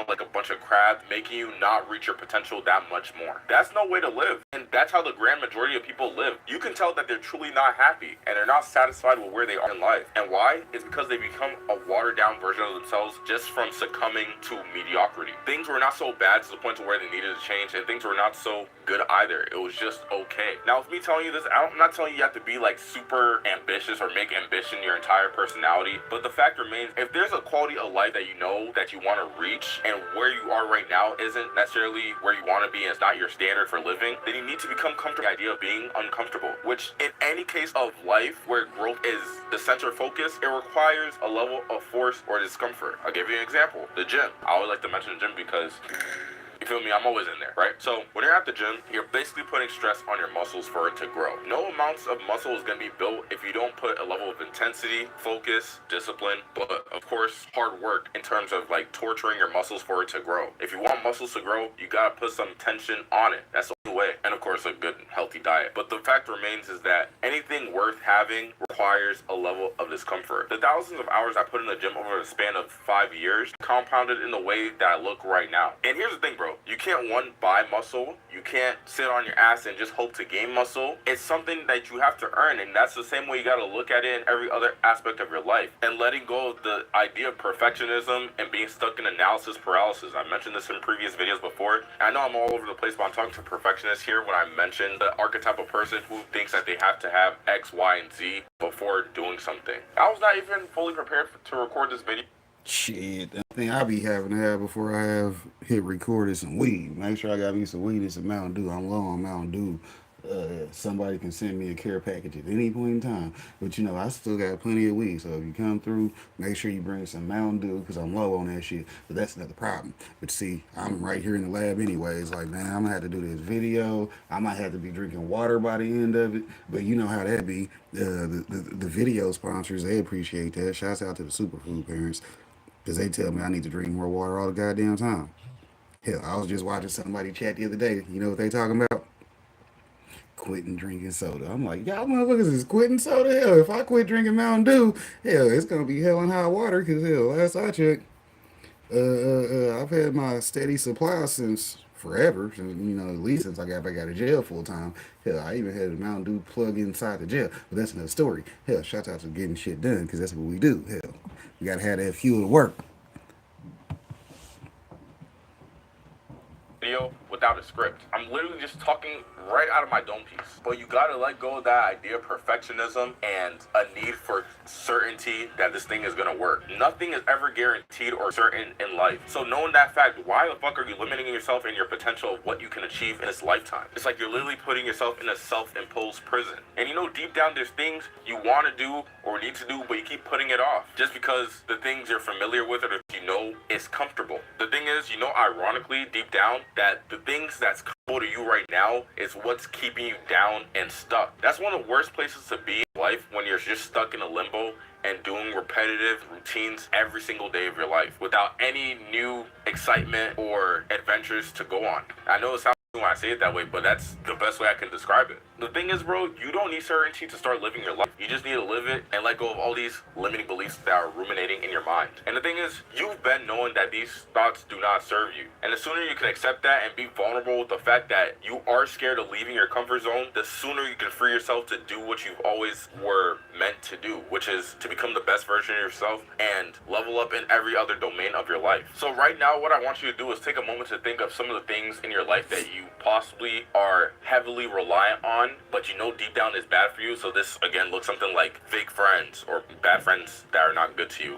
like a bunch of crap, making you not reach your potential that much more. That's no way to live. And that's how the grand majority of people live. You can tell that they're truly not happy and they're not satisfied with where they are in life. And why? It's because they become a watered down version of themselves just from succumbing to mediocrity. Things were not so bad to the point to where they needed to change, and things were not so good either. It was just okay. Now, with me telling you this, I'm not telling you have to be like super ambitious or make ambition your entire personality, but the fact remains, if there's a quality of life that you know that you want to reach, and where you are right now isn't necessarily where you want to be and it's not your standard for living, then you need to become comfortable with the idea of being uncomfortable, which in any case of life where growth is the center focus, it requires a level of force or discomfort. I'll give you an example. The gym. I always like to mention the gym because, you feel me? I'm always in there, right? So when you're at the gym, you're basically putting stress on your muscles for it to grow. No amounts of muscle is going to be built if you don't put a level of intensity, focus, discipline, but of course, hard work in terms of like torturing your muscles for it to grow. If you want muscles to grow, you got to put some tension on it. That's the only way. And of course, a good, healthy diet. But the fact remains is that anything worth having requires a level of discomfort. The thousands of hours I put in the gym over the span of 5 years compounded in the way that I look right now. And here's the thing, bro. You can't, one, buy muscle. You can't sit on your ass and just hope to gain muscle. It's something that you have to earn, and that's the same way you got to look at it in every other aspect of your life. And letting go of the idea of perfectionism and being stuck in analysis paralysis. I mentioned this in previous videos before. I know I'm all over the place, but I'm talking to perfectionists here when I mention the archetypal person who thinks that they have to have X, Y, and Z before doing something. I was not even fully prepared to record this video. Shit, the thing I be having to have before I have hit record is some weed. Make sure I got me some weed and some Mountain Dew. I'm low on Mountain Dew. Somebody can send me a care package at any point in time. But you know, I still got plenty of weed. So if you come through, make sure you bring some Mountain Dew because I'm low on that shit. But that's another problem. But see, I'm right here in the lab anyways. Like, man, I'm gonna have to do this video. I might have to be drinking water by the end of it. But you know how that be. The video sponsors, they appreciate that. Shouts out to the Superfood parents. Because they tell me I need to drink more water all the goddamn time. Hell, I was just watching somebody chat the other day. You know what they talking about? Quitting drinking soda. I'm like, y'all motherfuckers is quitting soda? Hell, if I quit drinking Mountain Dew, hell, it's going to be hell and high water. Because, hell, last I checked, I've had my steady supply since forever. Since, you know, at least since I got back out of jail full time. Hell, I even had a Mountain Dew plug inside the jail. But that's another story. Hell, shout out to getting shit done because that's what we do. Hell, you got to have that fuel to work. Video without a script. I'm literally just talking right out of my dome piece. But you gotta let go of that idea of perfectionism and a need for certainty that this thing is gonna work. Nothing is ever guaranteed or certain in life. So knowing that fact, why the fuck are you limiting yourself in your potential of what you can achieve in this lifetime? It's like you're literally putting yourself in a self-imposed prison. And you know, deep down there's things you want to do or need to do, but you keep putting it off just because the things you're familiar with or that you know is comfortable. The thing is, you know, ironically, deep down, that the things that's comfortable to you right now is what's keeping you down and stuck. That's one of the worst places to be in life, when you're just stuck in a limbo and doing repetitive routines every single day of your life without any new excitement or adventures to go on. I know it sounds when I say it that way, but that's the best way I can describe it. The thing is, bro, you don't need certainty to start living your life. You just need to live it and let go of all these limiting beliefs that are ruminating in your mind. And the thing is, you've been knowing that these thoughts do not serve you. And the sooner you can accept that and be vulnerable with the fact that you are scared of leaving your comfort zone, the sooner you can free yourself to do what you've always were meant to do, which is to become the best version of yourself and level up in every other domain of your life. So right now, what I want you to do is take a moment to think of some of the things in your life that you possibly are heavily reliant on, but you know deep down is bad for you. So this again looks something like fake friends or bad friends that are not good to you,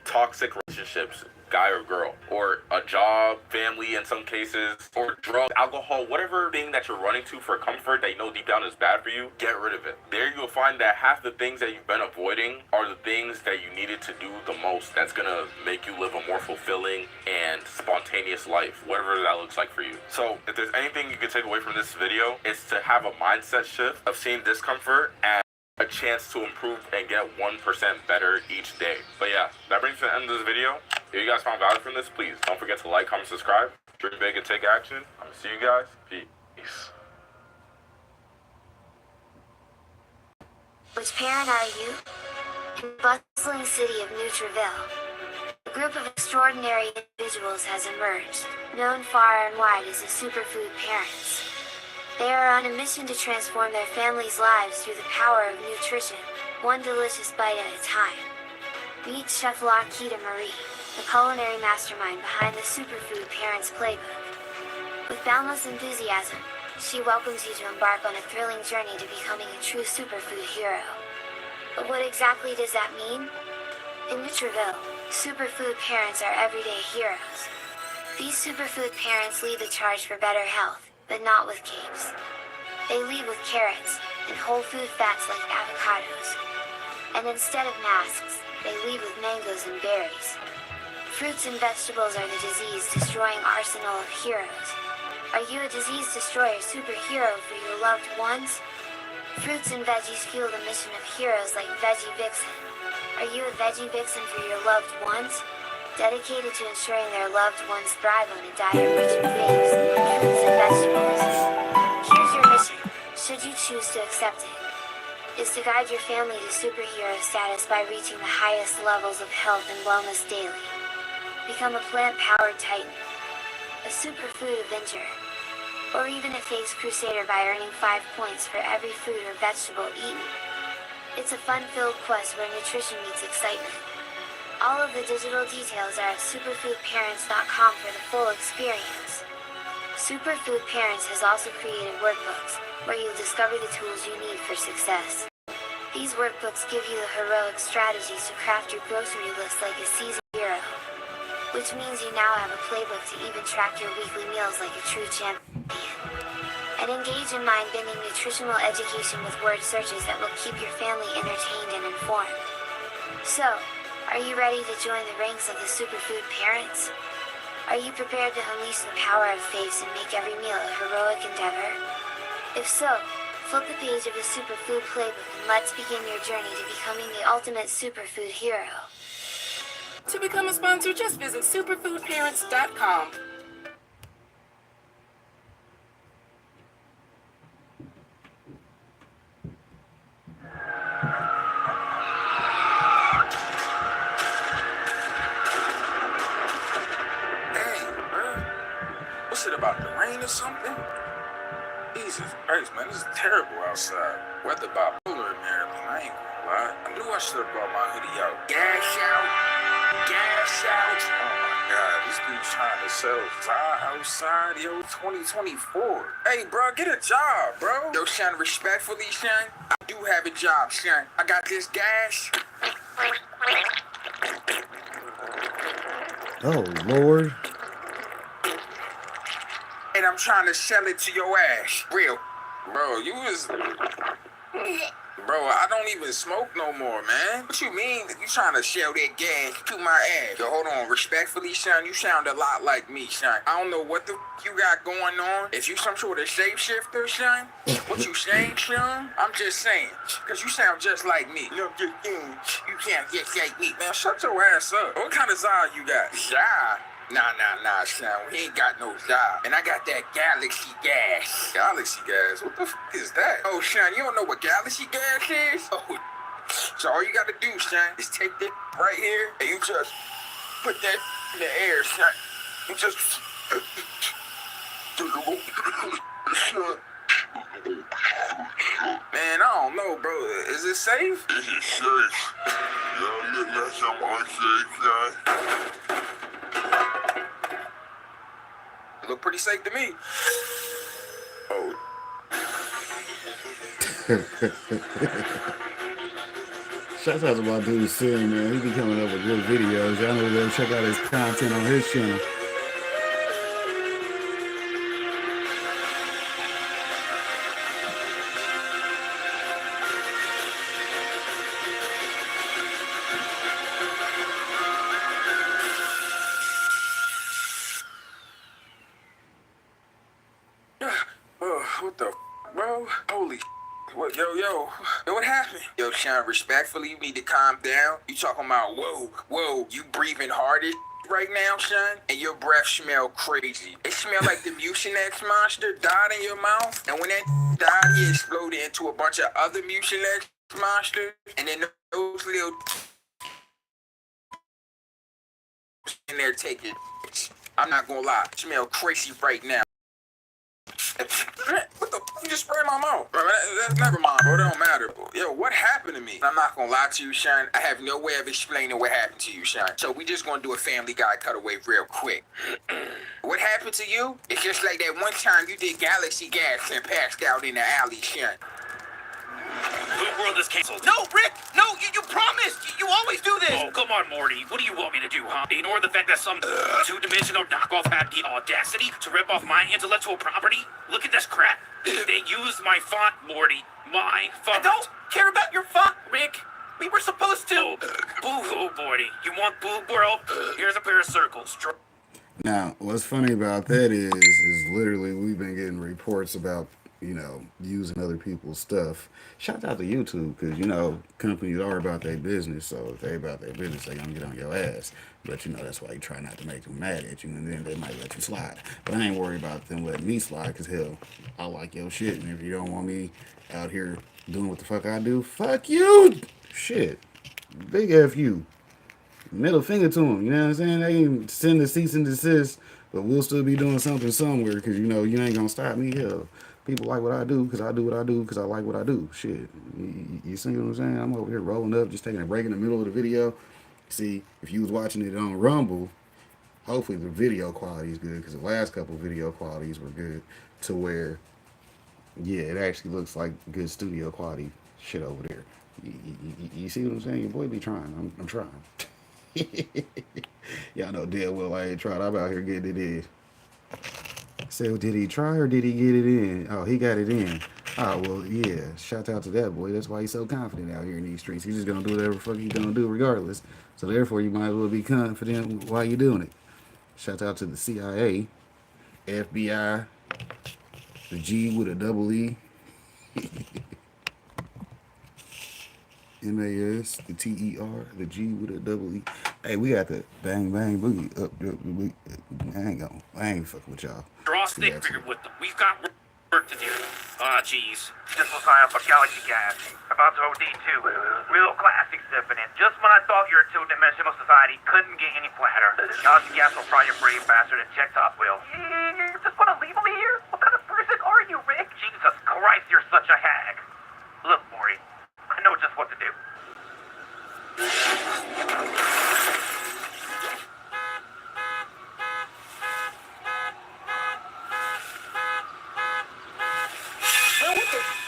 toxic relationships, guy or girl, or a job, family in some cases, or drugs, alcohol, whatever thing that you're running to for comfort that you know deep down is bad for you, get rid of it. There you'll find that half the things that you've been avoiding are the things that you needed to do the most. That's gonna make you live a more fulfilling and spontaneous life, whatever that looks like for you. So if there's anything you can take away from this video, it's to have a mindset shift of seeing discomfort as a chance to improve and get 1% better each day. But yeah, that brings to the end of this video. If you guys found value from this, please don't forget to like, comment, subscribe, dream big and take action. I'm gonna see you guys. Peace. Which parent are you? In the bustling city of Nutriville, a group of extraordinary individuals has emerged, known far and wide as the superfood parents. They are on a mission to transform their families' lives through the power of nutrition, one delicious bite at a time. Meet Chef Laquita Marie, the culinary mastermind behind the Superfood Parents Playbook. With boundless enthusiasm, she welcomes you to embark on a thrilling journey to becoming a true superfood hero. But what exactly does that mean? In Nutriville, superfood parents are everyday heroes. These superfood parents lead the charge for better health, but not with capes. They lead with carrots, and whole food fats like avocados. And instead of masks, they lead with mangoes and berries. Fruits and vegetables are the disease-destroying arsenal of heroes. Are you a disease-destroyer superhero for your loved ones? Fruits and veggies fuel the mission of heroes like Veggie Vixen. Are you a Veggie Vixen for your loved ones? Dedicated to ensuring their loved ones thrive on a diet rich in faves, fruits and vegetables. Here's your mission, should you choose to accept it, is to guide your family to superhero status by reaching the highest levels of health and wellness daily. Become a plant-powered titan, a superfood avenger, or even a face crusader by earning 5 points for every fruit or vegetable eaten. It's a fun-filled quest where nutrition meets excitement. All of the digital details are at superfoodparents.com for the full experience. Superfood Parents has also created workbooks, where you'll discover the tools you need for success. These workbooks give you the heroic strategies to craft your grocery list like a seasoned hero. Which means you now have a playbook to even track your weekly meals like a true champion. And engage in mind-bending nutritional education with word searches that will keep your family entertained and informed. So, are you ready to join the ranks of the superfood parents? Are you prepared to unleash the power of faves and make every meal a heroic endeavor? If so, flip the page of the Superfood Playbook and let's begin your journey to becoming the ultimate superfood hero. To become a sponsor, just visit superfoodparents.com. What's it about, the rain or something? Jesus Christ, man, this is terrible outside. Weather bipolar in Maryland, I ain't gonna lie. I knew I should have brought my hoodie out. Gas out! Gas out! Oh my God, this dude's trying to sell fly outside, yo, 2024. Hey, bro, get a job, bro. Yo, son, respectfully, son, I do have a job, son. I got this gas. Oh, Lord. And I'm trying to sell it to your ass. Real. Bro, you was... Bro, I don't even smoke no more, man. What you mean you trying to sell that gas to my ass? Yo, hold on. Respectfully, son, you sound a lot like me, son. I don't know what the you got going on. If you some sort of shapeshifter, son, what you saying, son? I'm just saying. Because you sound just like me. You can't get like me. Man, shut your ass up. What kind of Zah you got? Zah? Nah, son. We ain't got no job. And I got that galaxy gas. Galaxy gas? What the f*** is that? Oh, son, you don't know what galaxy gas is? Oh, so all you gotta do, son, is take this right here, and you just put that in the air, son. You just... Man, I don't know, bro. Is it safe? Is it safe? Y'all look like some unsafe, son. It look pretty safe to me. Oh. Shouts out to my dude Sim, man. He be coming up with good videos. Y'all know to go check out his content on his channel. What the bro? Holy What, yo, what happened? Yo, Sean, respectfully, you need to calm down. You talking about, whoa, you breathing hard as right now, son, and your breath smell crazy. It smell like the Mucinex monster died in your mouth, and when that died, he exploded into a bunch of other Mucinex monsters, and then those little in there taking. I'm not gonna lie, it smell crazy right now. What the? You just sprayed my mouth. Bro, that's never mind, bro. It don't matter, bro. Yo, what happened to me? I'm not gonna lie to you, Sean. I have no way of explaining what happened to you, Sean. So we just gonna do a Family Guy cutaway real quick. What happened to you? It's just like that one time you did Galaxy Gas and passed out in the alley, Sean. The world is canceled. No, Rick! No, you promised! You always do this! Oh, come on, Morty. What do you want me to do, huh? Ignore the fact that some two-dimensional knockoff had the audacity to rip off my intellectual property? Look at this crap. They used my font, Morty. My font. I don't care about your font, Rick. We were supposed to. Oh, boo-hoo, Morty. You want boob world? Here's a pair of circles. Now, what's funny about that is literally we've been getting reports about, using other people's stuff. Shout out to YouTube, because, companies are about their business, so if they about their business, they gonna get on your ass. But, that's why you try not to make them mad at you, and then they might let you slide. But I ain't worried about them letting me slide, because, hell, I like your shit, and if you don't want me out here doing what the fuck I do, fuck you! Shit. Big F you. Middle finger to them, you know what I'm saying? They can send a cease and desist, but we'll still be doing something somewhere, because, you ain't gonna stop me, hell. People like what I do because I do what I do because I like what I do. Shit. You see what I'm saying? I'm over here rolling up, just taking a break in the middle of the video. See, if you was watching it on Rumble, hopefully the video quality is good, because the last couple video qualities were good to where, yeah, it actually looks like good studio quality shit over there. You see what I'm saying? Your boy be trying. I'm trying. Y'all know damn well I ain't tried. I'm out here getting it in. So did he try or did he get it in? Oh, he got it in. Oh, well, yeah. Shout out to that boy. That's why he's so confident out here in these streets. He's just going to do whatever the fuck he's going to do regardless. So therefore, you might as well be confident while you're doing it. Shout out to the CIA, FBI, the G with a double E, MAS, the TER, the G with a double E. Hey, we got the bang bang boogie up. I ain't fucking with y'all. Draw a stick figure with them. We've got work to do. Jeez. This was high up a Galaxy Gas. About to OD too. Real classic sipping in. Just when I thought your two-dimensional society couldn't get any flatter. Galaxy Gas will fry your brain faster than Check Top will. You just want to leave me here? What kind of person are you, Rick? Jesus Christ, you're such a hag. Look, Maury, I know just what to do.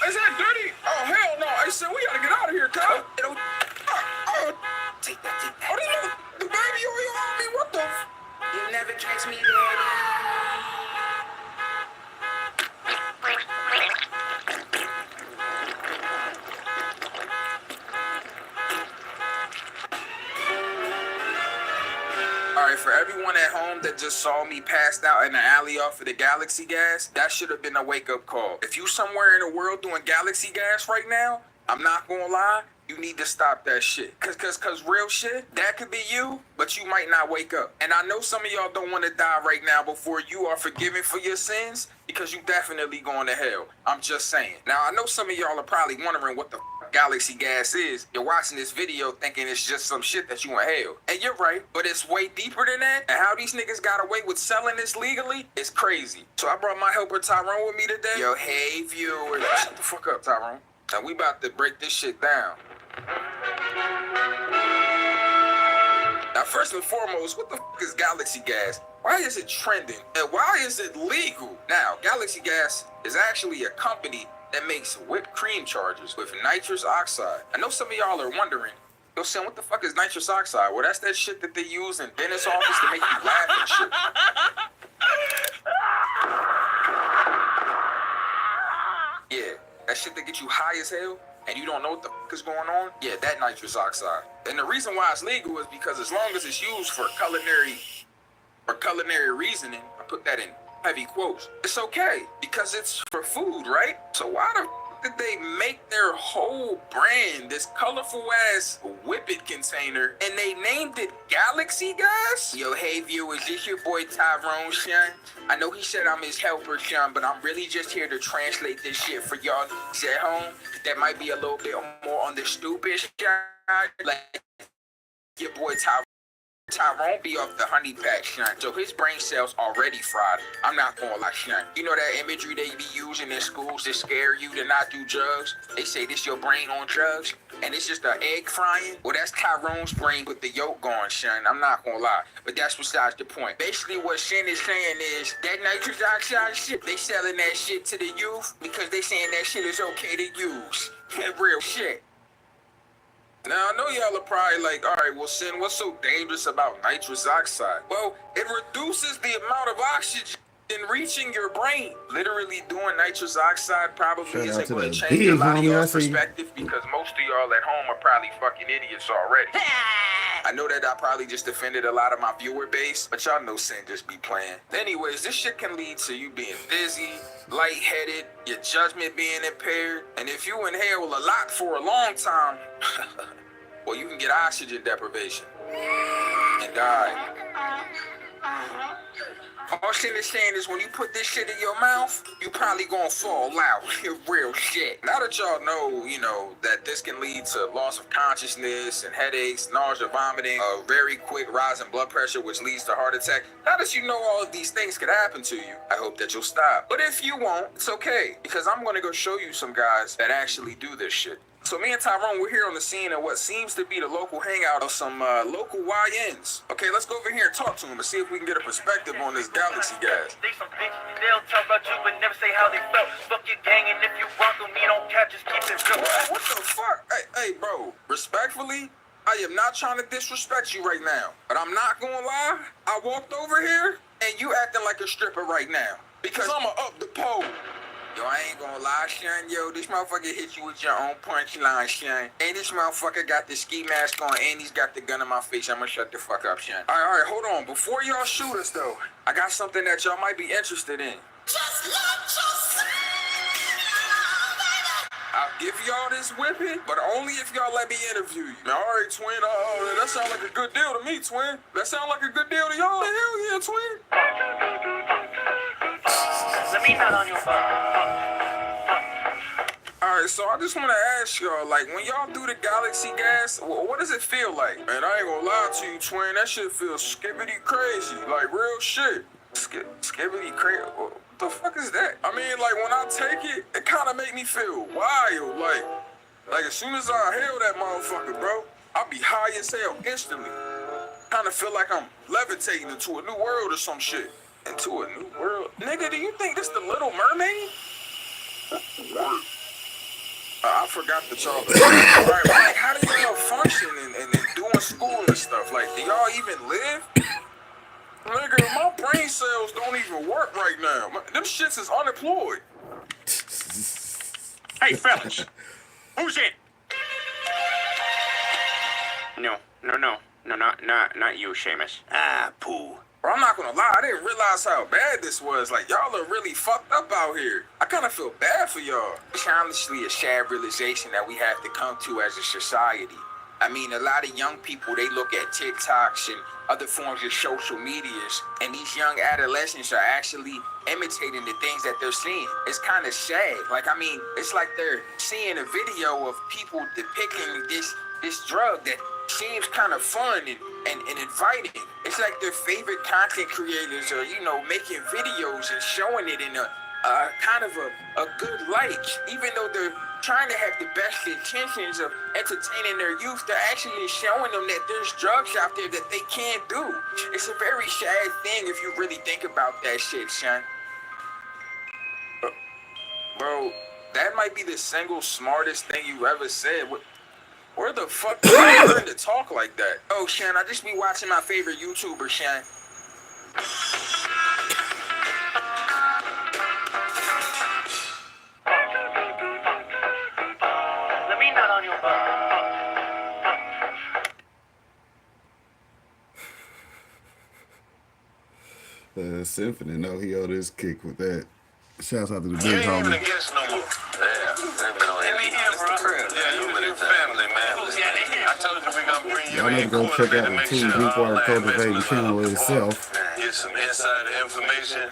Is that dirty? Oh, hell no. I said, we gotta get out of here, cuz. Take that. Oh, they know the baby oil on me. What the You never catch me, Alright, for everyone at home that just saw me passed out in the alley off of the Galaxy Gas, that should have been a wake-up call. If you somewhere in the world doing Galaxy Gas right now, I'm not gonna lie, you need to stop that shit. Cause real shit, that could be you, but you might not wake up. And I know some of y'all don't want to die right now before you are forgiven for your sins, because you definitely going to hell. I'm just saying. Now, I know some of y'all are probably wondering what the Galaxy Gas is. You're watching this video thinking it's just some shit that you in hell. And you're right, but it's way deeper than that. And how these niggas got away with selling this legally is crazy. So I brought my helper Tyrone with me today. Yo, hey viewers. Shut the fuck up, Tyrone. Now we about to break this shit down. Now first and foremost, what the fuck is Galaxy Gas? Why is it trending? And why is it legal? Now, Galaxy Gas is actually a company that makes whipped cream chargers with nitrous oxide. I know some of y'all are wondering, yo, Sam, what the fuck is nitrous oxide? Well, that's that shit that they use in dentist's office to make you laugh and shit. Yeah, that shit that gets you high as hell and you don't know what the fuck is going on? Yeah, that nitrous oxide. And the reason why it's legal is because as long as it's used for culinary reasoning, I put that in heavy quotes, it's okay because it's for food, right? So why the did they make their whole brand this colorful ass whippet container and they named it Galaxy Gas? Yo, hey viewers, this your boy Tyrone, son. I know he said I'm his helper, son, but I'm really just here to translate this shit for y'all at home that might be a little bit more on the stupid side. Like your boy Tyrone be off the honey pack, son, so his brain cells already fried. I'm not gonna lie, son. You know that imagery they be using in schools to scare you to not do drugs? They say this your brain on drugs, and it's just an egg frying? Well, that's Tyrone's brain with the yolk going, son. I'm not gonna lie, but that's besides the point. Basically, what Shin is saying is that nitrous oxide shit, they selling that shit to the youth because they saying that shit is okay to use. Real shit. Now, I know y'all are probably like, all right, well, Sin, what's so dangerous about nitrous oxide? Well, it reduces the amount of oxygen reaching your brain. Literally doing nitrous oxide probably isn't going to change a lot of y'all's perspective because most of y'all at home are probably fucking idiots already. I know that I probably just offended a lot of my viewer base, but y'all know Sin just be playing. Anyways, this shit can lead to you being dizzy, lightheaded, your judgment being impaired, and if you inhale a lot for a long time, well, you can get oxygen deprivation and die. All Shin is saying is when you put this shit in your mouth, you probably gonna fall out. Real shit. Now that y'all know, you know, that this can lead to loss of consciousness and headaches, nausea, vomiting, a very quick rise in blood pressure, which leads to heart attack. Now that you know all of these things could happen to you, I hope that you'll stop. But if you won't, it's okay, because I'm gonna go show you some guys that actually do this shit. So me and Tyrone, we're here on the scene of what seems to be the local hangout of some local YNs. Okay, let's go over here and talk to them and see if we can get a perspective on this Galaxy Gas. They some bitches, they'll talk about you but never say how they felt. Fuck your gang and if you rock them, you don't catch, just keep it real. What the fuck? Hey, bro, respectfully, I am not trying to disrespect you right now, but I'm not gonna lie, I walked over here and you acting like a stripper right now because I'ma up the pole. Yo, I ain't gonna lie, son. Yo, this motherfucker hit you with your own punchline, son. And this motherfucker got the ski mask on and he's got the gun in my face. I'ma shut the fuck up, son. All right, hold on. Before y'all shoot us, though, I got something that y'all might be interested in. Just let yourself, baby. I'll give y'all this whipping, but only if y'all let me interview you. Now, all right, twin. That sounds like a good deal to me, twin. That sound like a good deal to y'all? Hell yeah, twin. Let me not on your phone. Alright, so I just want to ask y'all, like, when y'all do the Galaxy Gas, what does it feel like? Man, I ain't gonna lie to you, twin, that shit feels skibbity crazy, like real shit. Skibbity crazy? What the fuck is that? I mean, like, when I take it, it kind of make me feel wild, like as soon as I inhale that motherfucker, bro, I'll be high as hell instantly. Kind of feel like I'm levitating into a new world or some shit. Into a new world? Nigga, do you think this the Little Mermaid? I forgot the y'all. Alright, like, how do y'all function and doing school and stuff? Like, do y'all even live? Nigga, my brain cells don't even work right now. Them shits is unemployed. Hey, fellas. Who's in? No, not you, Seamus. Ah, poo. Bro, I'm not gonna lie, I didn't realize how bad this was. Like, y'all are really fucked up out here. I kind of feel bad for y'all. It's honestly a sad realization that we have to come to as a society. I mean, a lot of young people, they look at TikToks and other forms of social medias, and these young adolescents are actually imitating the things that they're seeing. It's kind of sad. Like, I mean, it's like they're seeing a video of people depicting this drug that seems kind of fun and inviting. It's like their favorite content creators are, you know, making videos and showing it in a kind of a good light. Even though they're trying to have the best intentions of entertaining their youth, they're actually showing them that there's drugs out there that they can't do. It's a very sad thing if you really think about that shit, son. Bro, that might be the single smartest thing you ever said. Where the fuck did you learn to talk like that? Oh, Shan, I just be watching my favorite YouTuber, Shan. Let me not on your phone. Symphony, no, he owed his kick with that. Shouts out to the You big ain't even homie. a guest no more. Yeah, they've been on here. Yeah, you with your family, man. I told you we gonna bring you Y'all know to in go check quarterly out to the make Team sure all Deepwater that mess Cultivating was channel up. itself. Get some insider information.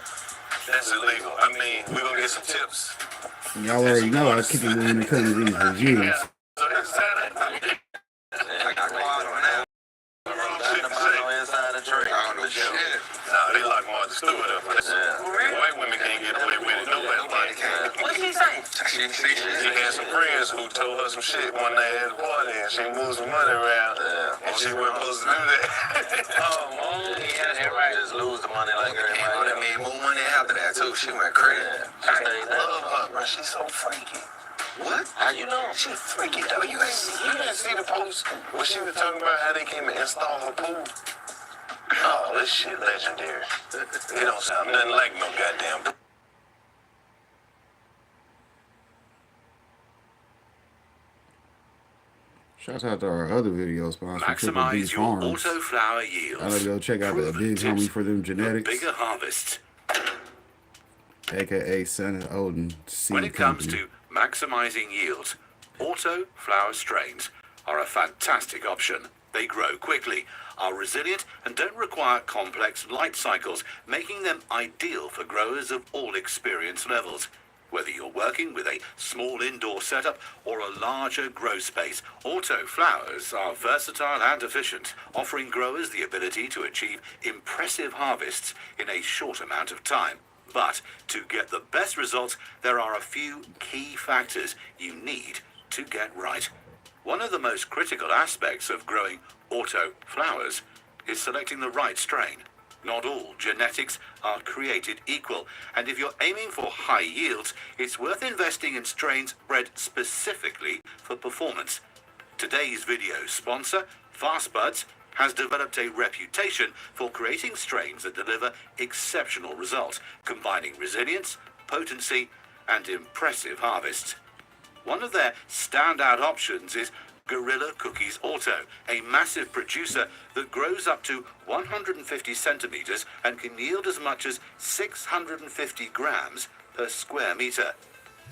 That's illegal. I mean, we gonna get some tips. Y'all already know I kick it when it comes to these reviews. So that's that. Nah, they lock Martha Stewart up. White women can't get away with it. Nobody can. What she say? She had some friends who told her some shit one night at the party, and she moved some money around, and she wasn't supposed to do that. Just lose the money like everybody. They made more money after that too. She went crazy. I love her, bro. She's so freaky. What? How you know? She freaky though. You didn't see the post when she was talking about how they came and installed her pool. Oh, this shit legendary. It don't sound nothing like no goddamn. Shouts out to our other video sponsor, Triple B Maximize your Farms. auto flower yields. I love to go check out the big homie for them genetics, Bigger harvests. aka Son of Odin Seed When it comes Company. to maximizing yields, auto flower strains are a fantastic option. They grow quickly, are resilient, and don't require complex light cycles, making them ideal for growers of all experience levels. Whether you're working with a small indoor setup or a larger grow space, auto flowers are versatile and efficient, offering growers the ability to achieve impressive harvests in a short amount of time. But to get the best results, there are a few key factors you need to get right. One of the most critical aspects of growing auto flowers is selecting the right strain. Not all genetics are created equal, and if you're aiming for high yields, it's worth investing in strains bred specifically for performance. Today's video sponsor, Fastbuds, has developed a reputation for creating strains that deliver exceptional results, combining resilience, potency, and impressive harvests. One of their standout options is Gorilla Cookies Auto, a massive producer that grows up to 150 centimeters and can yield as much as 650 grams per square meter.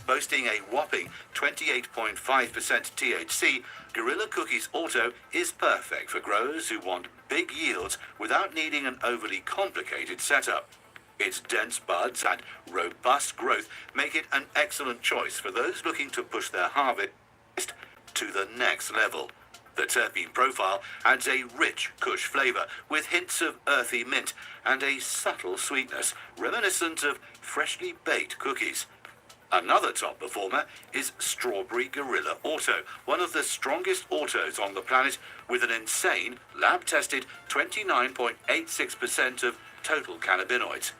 Boasting a whopping 28.5% THC, Gorilla Cookies Auto is perfect for growers who want big yields without needing an overly complicated setup. Its dense buds and robust growth make it an excellent choice for those looking to push their harvest to the next level. The terpene profile adds a rich kush flavor with hints of earthy mint and a subtle sweetness reminiscent of freshly baked cookies. Another top performer is Strawberry Gorilla Auto, one of the strongest autos on the planet with an insane lab-tested 29.86% of total cannabinoids.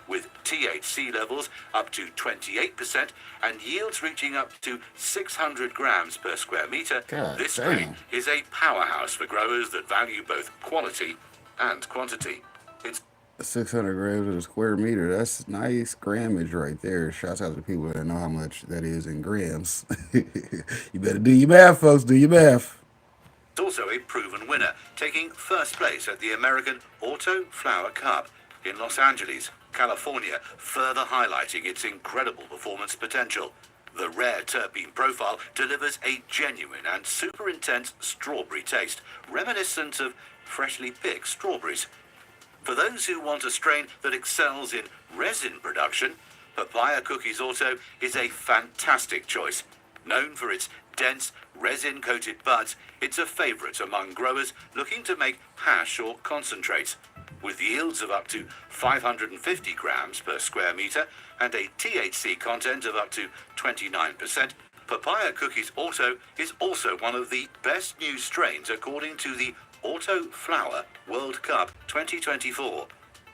With THC levels up to 28% and yields reaching up to 600 grams per square meter, this strain is a powerhouse for growers that value both quality and quantity. It's 600 grams of a square meter. That's nice grammage right there. Shouts out to people that know how much that is in grams. You better do your math, folks. Do your math. It's also a proven winner, taking first place at the American Auto Flower Cup in Los Angeles, California, further highlighting its incredible performance potential. The rare terpene profile delivers a genuine and super intense strawberry taste, reminiscent of freshly picked strawberries. For those who want a strain that excels in resin production, Papaya Cookies Auto is a fantastic choice. Known for its dense, resin-coated buds, it's a favorite among growers looking to make hash or concentrates. With yields of up to 550 grams per square meter and a THC content of up to 29%, Papaya Cookies Auto is also one of the best new strains according to the Auto Flower World Cup 2024.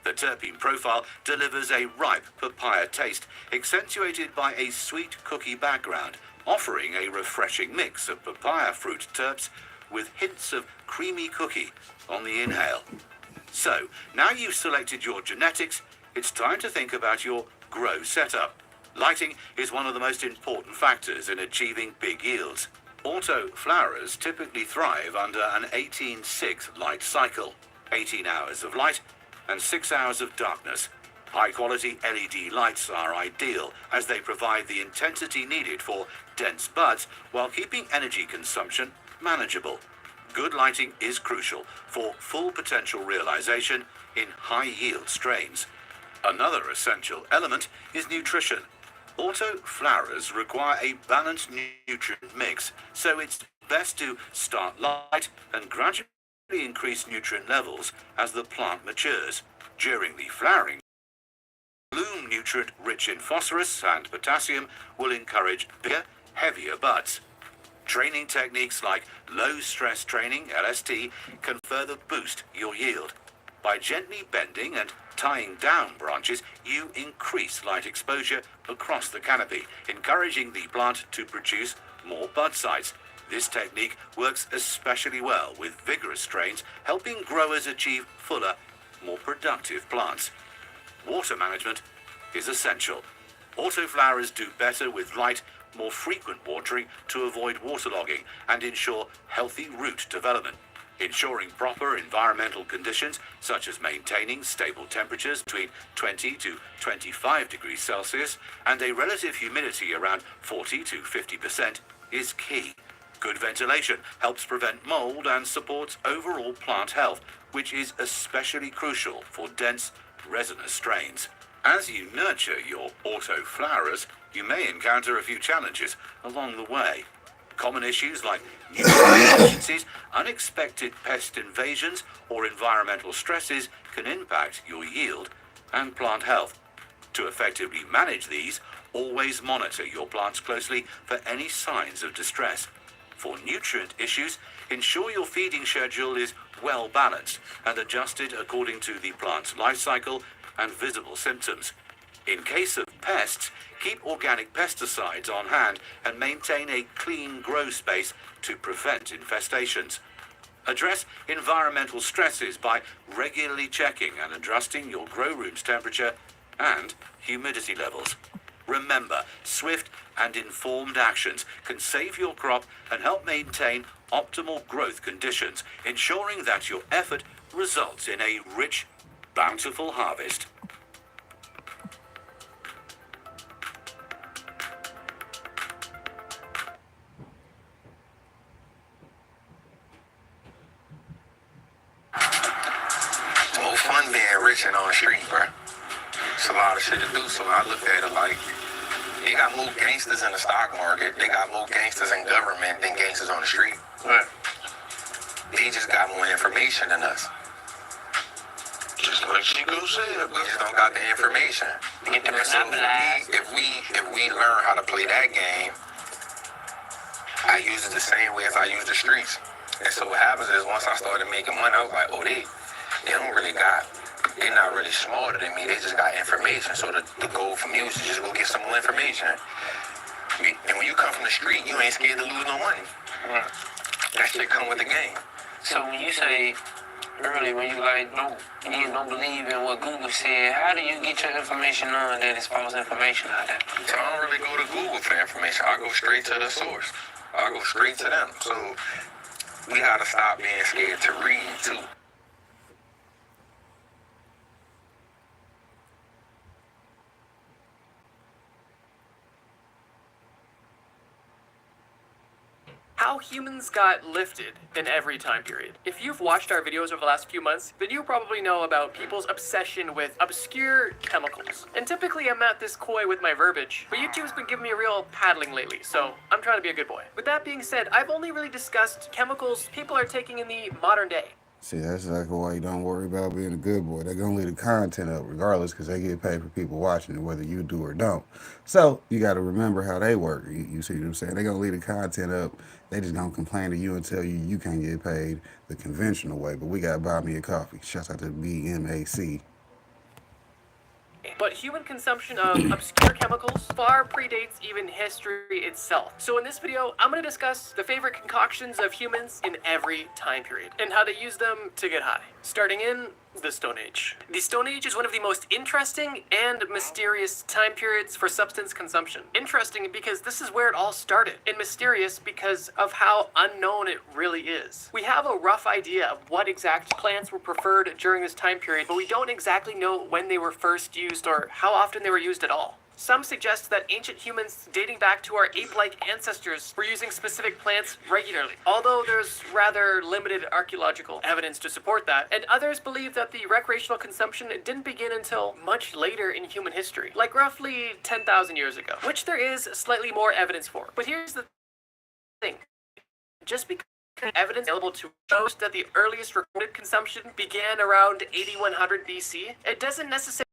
The terpene profile delivers a ripe papaya taste, accentuated by a sweet cookie background, offering a refreshing mix of papaya fruit terps with hints of creamy cookie on the inhale. So, now you've selected your genetics, it's time to think about your grow setup. Lighting is one of the most important factors in achieving big yields. Auto flowerers typically thrive under an 18-6 light cycle, 18 hours of light and 6 hours of darkness. High-quality LED lights are ideal as they provide the intensity needed for dense buds while keeping energy consumption manageable. Good lighting is crucial for full potential realization in high-yield strains. Another essential element is nutrition. Autoflowers require a balanced nutrient mix, so it's best to start light and gradually increase nutrient levels as the plant matures. During the flowering, bloom nutrient rich in phosphorus and potassium will encourage bigger, heavier buds. Training techniques like low-stress training, LST, can further boost your yield. By gently bending and tying down branches, you increase light exposure across the canopy, encouraging the plant to produce more bud size. This technique works especially well with vigorous strains, helping growers achieve fuller, more productive plants. Water management is essential. Autoflowers do better with light, more frequent watering to avoid waterlogging and ensure healthy root development. Ensuring proper environmental conditions, such as maintaining stable temperatures between 20 to 25 degrees Celsius and a relative humidity around 40 to 50%, is key. Good ventilation helps prevent mold and supports overall plant health, which is especially crucial for dense, resinous strains. As you nurture your autoflowers, you may encounter a few challenges along the way. Common issues like nutrient deficiencies, unexpected pest invasions, or environmental stresses can impact your yield and plant health. To effectively manage these, always monitor your plants closely for any signs of distress. For nutrient issues, ensure your feeding schedule is well balanced and adjusted according to the plant's life cycle and visible symptoms. In case of pests, keep organic pesticides on hand and maintain a clean grow space to prevent infestations. Address environmental stresses by regularly checking and adjusting your grow room's temperature and humidity levels. Remember, swift and informed actions can save your crop and help maintain optimal growth conditions, ensuring that your effort results in a rich, bountiful harvest. More fun being rich and on the street, bro. It's a lot of shit to do, so I look at it like they got more gangsters in the stock market, they got more gangsters in government than gangsters on the street. But they just got more information than us. Just like Chico said, We just don't got the information. Get the So if we learn how to play that game, I use it the same way as I use the streets. And so what happens is once I started making money, I was like, oh, they don't really got, they're not really smarter than me. They just got information. So the goal for me was to just go get some more information. And when you come from the street, you ain't scared to lose no money. That shit come with the game. So when you say earlier, when you you don't believe in what Google said, how do you get your information on that it's false information out there? So I don't really go to Google for information. I go straight to the source. I go straight to them. So we gotta stop being scared to read too. How humans got lifted in every time period. If you've watched our videos over the last few months, then you probably know about people's obsession with obscure chemicals. And typically I'm not this coy with my verbiage, but YouTube's been giving me a real paddling lately, so I'm trying to be a good boy. With that being said, I've only really discussed chemicals people are taking in the modern day. See, that's exactly why you don't worry about being a good boy. They're going to leave the content up regardless because they get paid for people watching it, whether you do or don't. So you got to remember how they work. You see what I'm saying? They're going to leave the content up. They just going to complain to you and tell you you can't get paid the conventional way. But we got to buy me a coffee. Shout out to BMAC. But human consumption of obscure chemicals far predates even history itself. So in this video, I'm going to discuss the favorite concoctions of humans in every time period and how they use them to get high. Starting in The Stone Age. The Stone Age is one of the most interesting and mysterious time periods for substance consumption. Interesting because this is where it all started, and mysterious because of how unknown it really is. We have a rough idea of what exact plants were preferred during this time period, but we don't exactly know when they were first used or how often they were used at all. Some suggest that ancient humans dating back to our ape-like ancestors were using specific plants regularly, although there's rather limited archaeological evidence to support that, and others believe that the recreational consumption didn't begin until much later in human history, like roughly 10,000 years ago, which there is slightly more evidence for. But here's the thing. Just because evidence available to shows that the earliest recorded consumption began around 8100 BC, it doesn't necessarily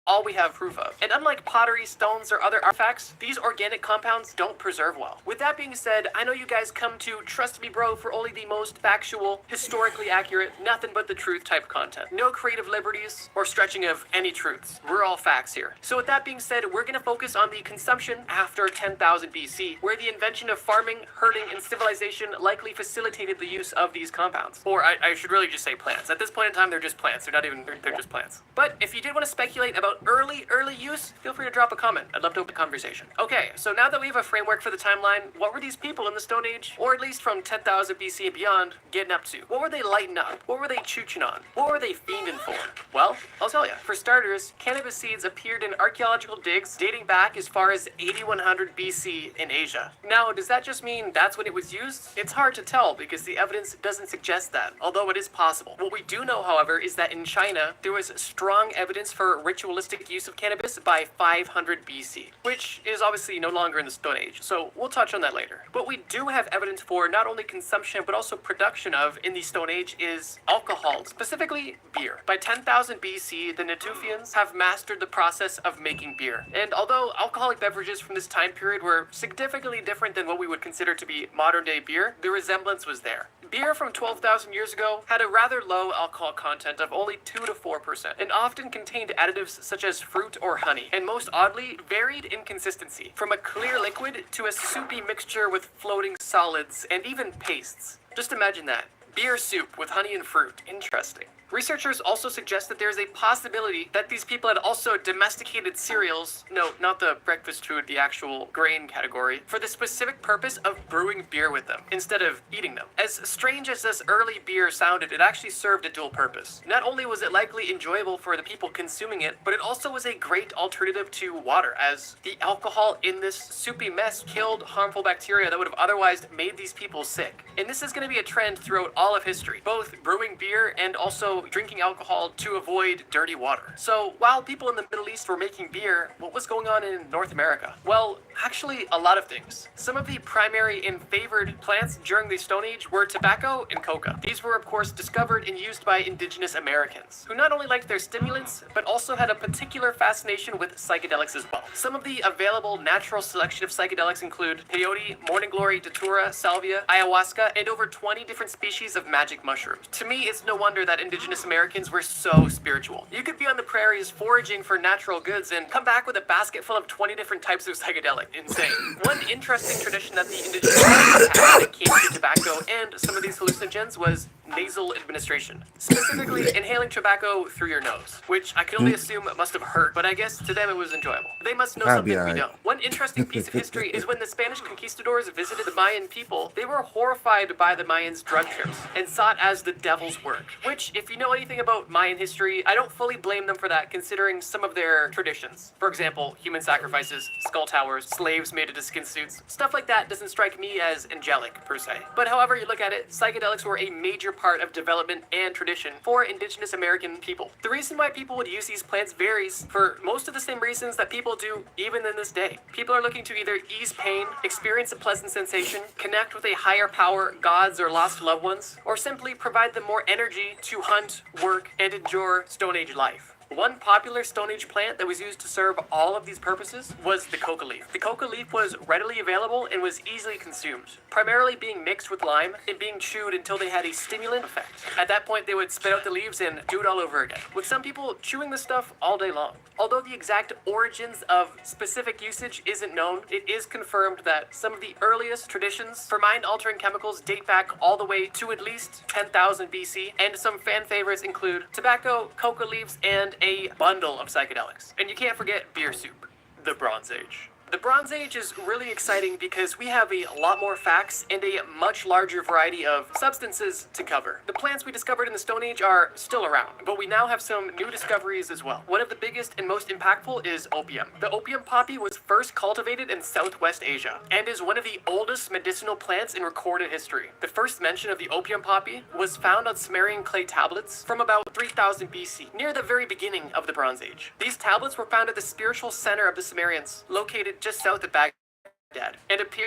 all we have proof of. And unlike pottery, stones, or other artifacts, these organic compounds don't preserve well. With that being said, I know you guys come to trust me bro for only the most factual, historically accurate, nothing but the truth type content. No creative liberties or stretching of any truths. We're all facts here. So with that being said, we're gonna focus on the consumption after 10,000 BC, where the invention of farming, herding, and civilization likely facilitated the use of these compounds. Or I should really just say plants. At this point in time, they're just plants. They're just plants. But if you did want to speculate about early use, feel free to drop a comment. I'd love to open a conversation. Okay, so now that we have a framework for the timeline, what were these people in the Stone Age, or at least from 10,000 BC and beyond, getting up to? What were they lighting up? What were they chooching on? What were they fiending for? Well, I'll tell you. For starters, cannabis seeds appeared in archaeological digs dating back as far as 8100 BC in Asia. Now, does that just mean that's when it was used? It's hard to tell because the evidence doesn't suggest that, although it is possible. What we do know, however, is that in China, there was strong evidence for ritualistic use of cannabis by 500 BC, which is obviously no longer in the Stone Age, so we'll touch on that later. What we do have evidence for not only consumption but also production of in the Stone Age is alcohol, specifically beer. By 10,000 BC, the Natufians have mastered the process of making beer, and although alcoholic beverages from this time period were significantly different than what we would consider to be modern-day beer, the resemblance was there. Beer from 12,000 years ago had a rather low alcohol content of only 2 to 4%, and often contained additives such as fruit or honey, and most oddly, varied in consistency, from a clear liquid to a soupy mixture with floating solids and even pastes. Just imagine that. Beer soup with honey and fruit. Interesting. Researchers also suggest that there's a possibility that these people had also domesticated cereals, no, not the breakfast food, the actual grain category, for the specific purpose of brewing beer with them, instead of eating them. As strange as this early beer sounded, it actually served a dual purpose. Not only was it likely enjoyable for the people consuming it, but it also was a great alternative to water, as the alcohol in this soupy mess killed harmful bacteria that would have otherwise made these people sick. And this is going to be a trend throughout all of history, both brewing beer and also drinking alcohol to avoid dirty water. So while people in the Middle East were making beer, what was going on in North America? Well, actually a lot of things. Some of the primary and favored plants during the Stone Age were tobacco and coca. These were of course discovered and used by indigenous Americans, who not only liked their stimulants, but also had a particular fascination with psychedelics as well. Some of the available natural selection of psychedelics include peyote, morning glory, datura, salvia, ayahuasca, and over 20 different species of magic mushrooms. To me, it's no wonder that indigenous Americans were so spiritual. You could be on the prairies foraging for natural goods and come back with a basket full of 20 different types of psychedelic. Insane. One interesting tradition that the indigenous Americans had when it came to tobacco and some of these hallucinogens was nasal administration. Specifically, inhaling tobacco through your nose, which I can only assume must have hurt, but I guess to them it was enjoyable. They must know something we don't. One interesting piece of history is when the Spanish conquistadors visited the Mayan people, they were horrified by the Mayans' drug trips and saw it as the devil's work, which, if you know anything about Mayan history, I don't fully blame them for that, considering some of their traditions. For example, human sacrifices, skull towers, slaves made into skin suits. Stuff like that doesn't strike me as angelic, per se. But however you look at it, psychedelics were a major part of development and tradition for indigenous American people. The reason why people would use these plants varies for most of the same reasons that people do even in this day. People are looking to either ease pain, experience a pleasant sensation, connect with a higher power, gods or lost loved ones, or simply provide them more energy to hunt, work, and endure Stone Age life. One popular Stone Age plant that was used to serve all of these purposes was the coca leaf. The coca leaf was readily available and was easily consumed, primarily being mixed with lime and being chewed until they had a stimulant effect. At that point, they would spit out the leaves and do it all over again, with some people chewing the stuff all day long. Although the exact origins of specific usage isn't known, it is confirmed that some of the earliest traditions for mind-altering chemicals date back all the way to at least 10,000 BC, and some fan favorites include tobacco, coca leaves, and a bundle of psychedelics. And you can't forget beer soup, the Bronze Age. The Bronze Age is really exciting because we have a lot more facts and a much larger variety of substances to cover. The plants we discovered in the Stone Age are still around, but we now have some new discoveries as well. One of the biggest and most impactful is opium. The opium poppy was first cultivated in Southwest Asia and is one of the oldest medicinal plants in recorded history. The first mention of the opium poppy was found on Sumerian clay tablets from about 3000 BC, near the very beginning of the Bronze Age. These tablets were found at the spiritual center of the Sumerians, located just south of Baghdad, and appear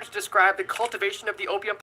to describe the cultivation of the opium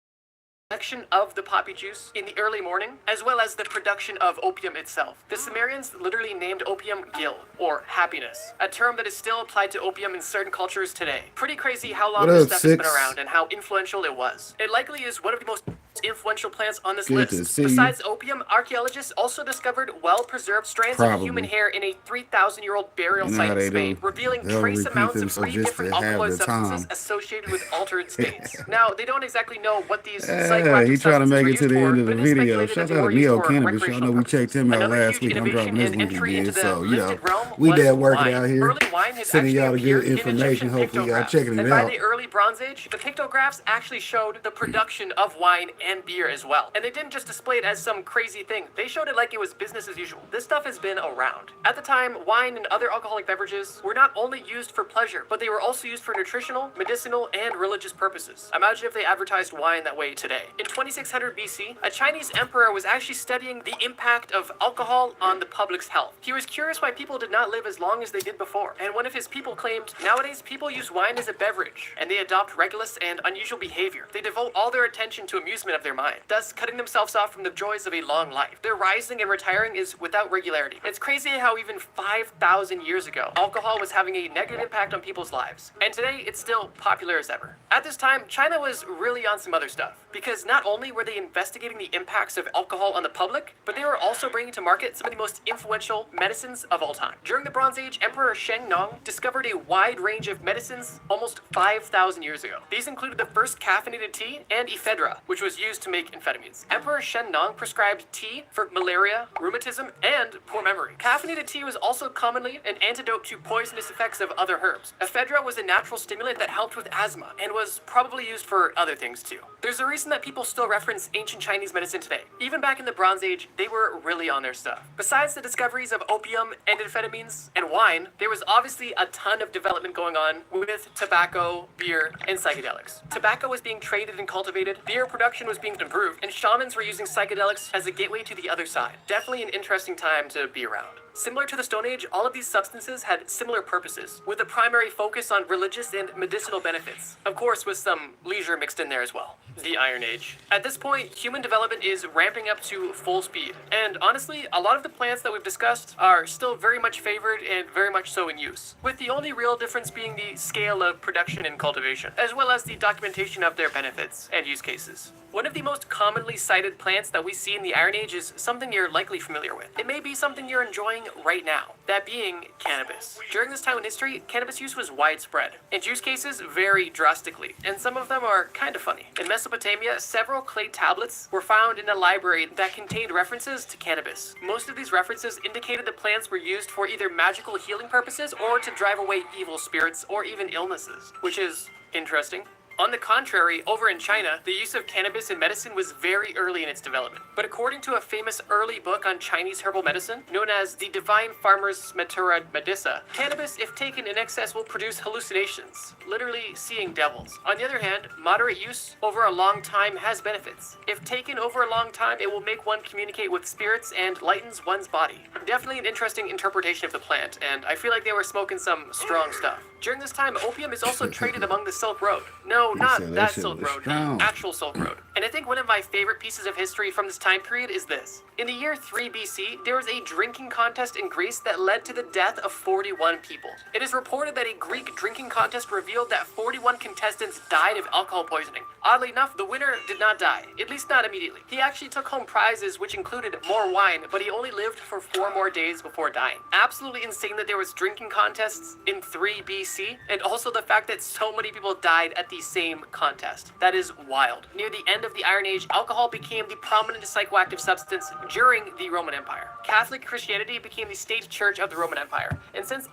production of the poppy juice in the early morning, as well as the production of opium itself. The Sumerians literally named opium gil, or happiness, a term that is still applied to opium in certain cultures today. Pretty crazy how long this stuff has been around and how influential it was. It likely is one of the most influential plants on this Good list. to see Besides opium, archaeologists also discovered well-preserved strands of human hair in a 3,000-year-old burial You know site how in they Spain, do. revealing They'll trace repeat amounts of themselves 3 just to different have alkaloid the substances time. associated with altered states. Now, they don't exactly know what these Yeah, psychoactive he trying to substances make were it to used the for, end of the but it is video. speculated that Shout they out to were used Neo for Cannabis. Y'all recreational know we purposes. checked him out Another last huge week. I'm dropping innovation his and link entry into again. the So, you know, lifted realm we was there working wine. out here, Early wine has sending actually y'all the appeared good in information. Egyptian Hopefully y'all pictographs. checking it And by out. the early Bronze Age, the pictographs actually showed the production of wine and beer as well. And they didn't just display it as some crazy thing. They showed it like it was business as usual. This stuff has been around. At the time, wine and other alcoholic beverages were not only used for pleasure, but they were also used for nutritional, medicinal, and religious purposes. Imagine if they advertised wine that way today. In 2600 BC, a Chinese emperor was actually studying the impact of alcohol on the public's health. He was curious why people did not live as long as they did before, and one of his people claimed, nowadays people use wine as a beverage, and they adopt reckless and unusual behavior. They devote all their attention to amusement of their mind, thus cutting themselves off from the joys of a long life. Their rising and retiring is without regularity. It's crazy how even 5,000 years ago, alcohol was having a negative impact on people's lives, and today it's still popular as ever. At this time, China was really on some other stuff, because not only were they investigating the impacts of alcohol on the public, but they were also bringing to market some of the most influential medicines of all time. During the Bronze Age, Emperor Sheng Nong discovered a wide range of medicines almost 5,000 years ago. These included the first caffeinated tea and ephedra, which was used to make amphetamines. Emperor Sheng Nong prescribed tea for malaria, rheumatism, and poor memory. Caffeinated tea was also commonly an antidote to poisonous effects of other herbs. Ephedra was a natural stimulant that helped with asthma and was probably used for other things too. There's a reason that people still reference ancient Chinese medicine today. Even back in the Bronze Age, they were really on their stuff. Besides the discoveries of opium and amphetamines and wine, there was obviously a ton of development going on with tobacco, beer, and psychedelics. Tobacco was being traded and cultivated, beer production was being improved, and shamans were using psychedelics as a gateway to the other side. Definitely an interesting time to be around. Similar to the Stone Age, all of these substances had similar purposes, with a primary focus on religious and medicinal benefits. Of course, with some leisure mixed in there as well. The Iron Age. At this point, human development is ramping up to full speed. And honestly, a lot of the plants that we've discussed are still very much favored and very much so in use, with the only real difference being the scale of production and cultivation, as well as the documentation of their benefits and use cases. One of the most commonly cited plants that we see in the Iron Age is something you're likely familiar with. It may be something you're enjoying right now, that being cannabis. During this time in history, cannabis use was widespread, and use cases vary drastically, and some of them are kind of funny. In Mesopotamia, several clay tablets were found in a library that contained references to cannabis. Most of these references indicated the plants were used for either magical healing purposes or to drive away evil spirits or even illnesses, which is interesting. On the contrary, over in China, the use of cannabis in medicine was very early in its development. But according to a famous early book on Chinese herbal medicine, known as the Divine Farmer's Matura Medicina, cannabis, if taken in excess, will produce hallucinations, literally seeing devils. On the other hand, moderate use over a long time has benefits. If taken over a long time, it will make one communicate with spirits and lightens one's body. Definitely an interesting interpretation of the plant, and I feel like they were smoking some strong stuff. During this time, opium is also traded among the Silk Road. No, No, He not said that shit Silk was Road, strong. the actual Silk Road. And I think one of my favorite pieces of history from this time period is this. In the year 3 BC, there was a drinking contest in Greece that led to the death of 41 people. It is reported that a Greek drinking contest revealed that 41 contestants died of alcohol poisoning. Oddly enough, the winner did not die, at least not immediately. He actually took home prizes which included more wine, but he only lived for 4 more days before dying. Absolutely insane that there was drinking contests in 3 BC, and also the fact that so many people died at the same contest. That is wild. Near the end of the Iron Age, alcohol became the prominent psychoactive substance during the Roman Empire. Catholic Christianity became the state church of the Roman Empire, and since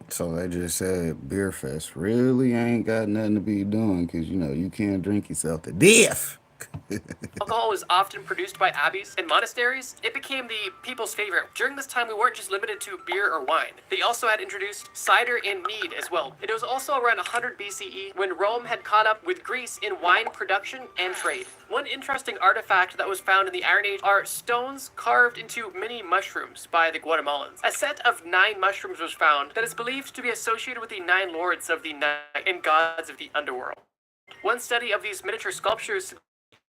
So they just said beer fest really ain't got nothing to be doing because, you know, you can't drink yourself to death. alcohol was often produced by abbeys and monasteries, it became the people's favorite. During this time, we weren't just limited to beer or wine. They also had introduced cider and mead as well. It was also around 100 BCE when Rome had caught up with Greece in wine production and trade. One interesting artifact that was found in the Iron Age are stones carved into mini mushrooms by the Guatemalans. A set of 9 mushrooms was found that is believed to be associated with the 9 lords of the night and gods of the underworld. One study of these miniature sculptures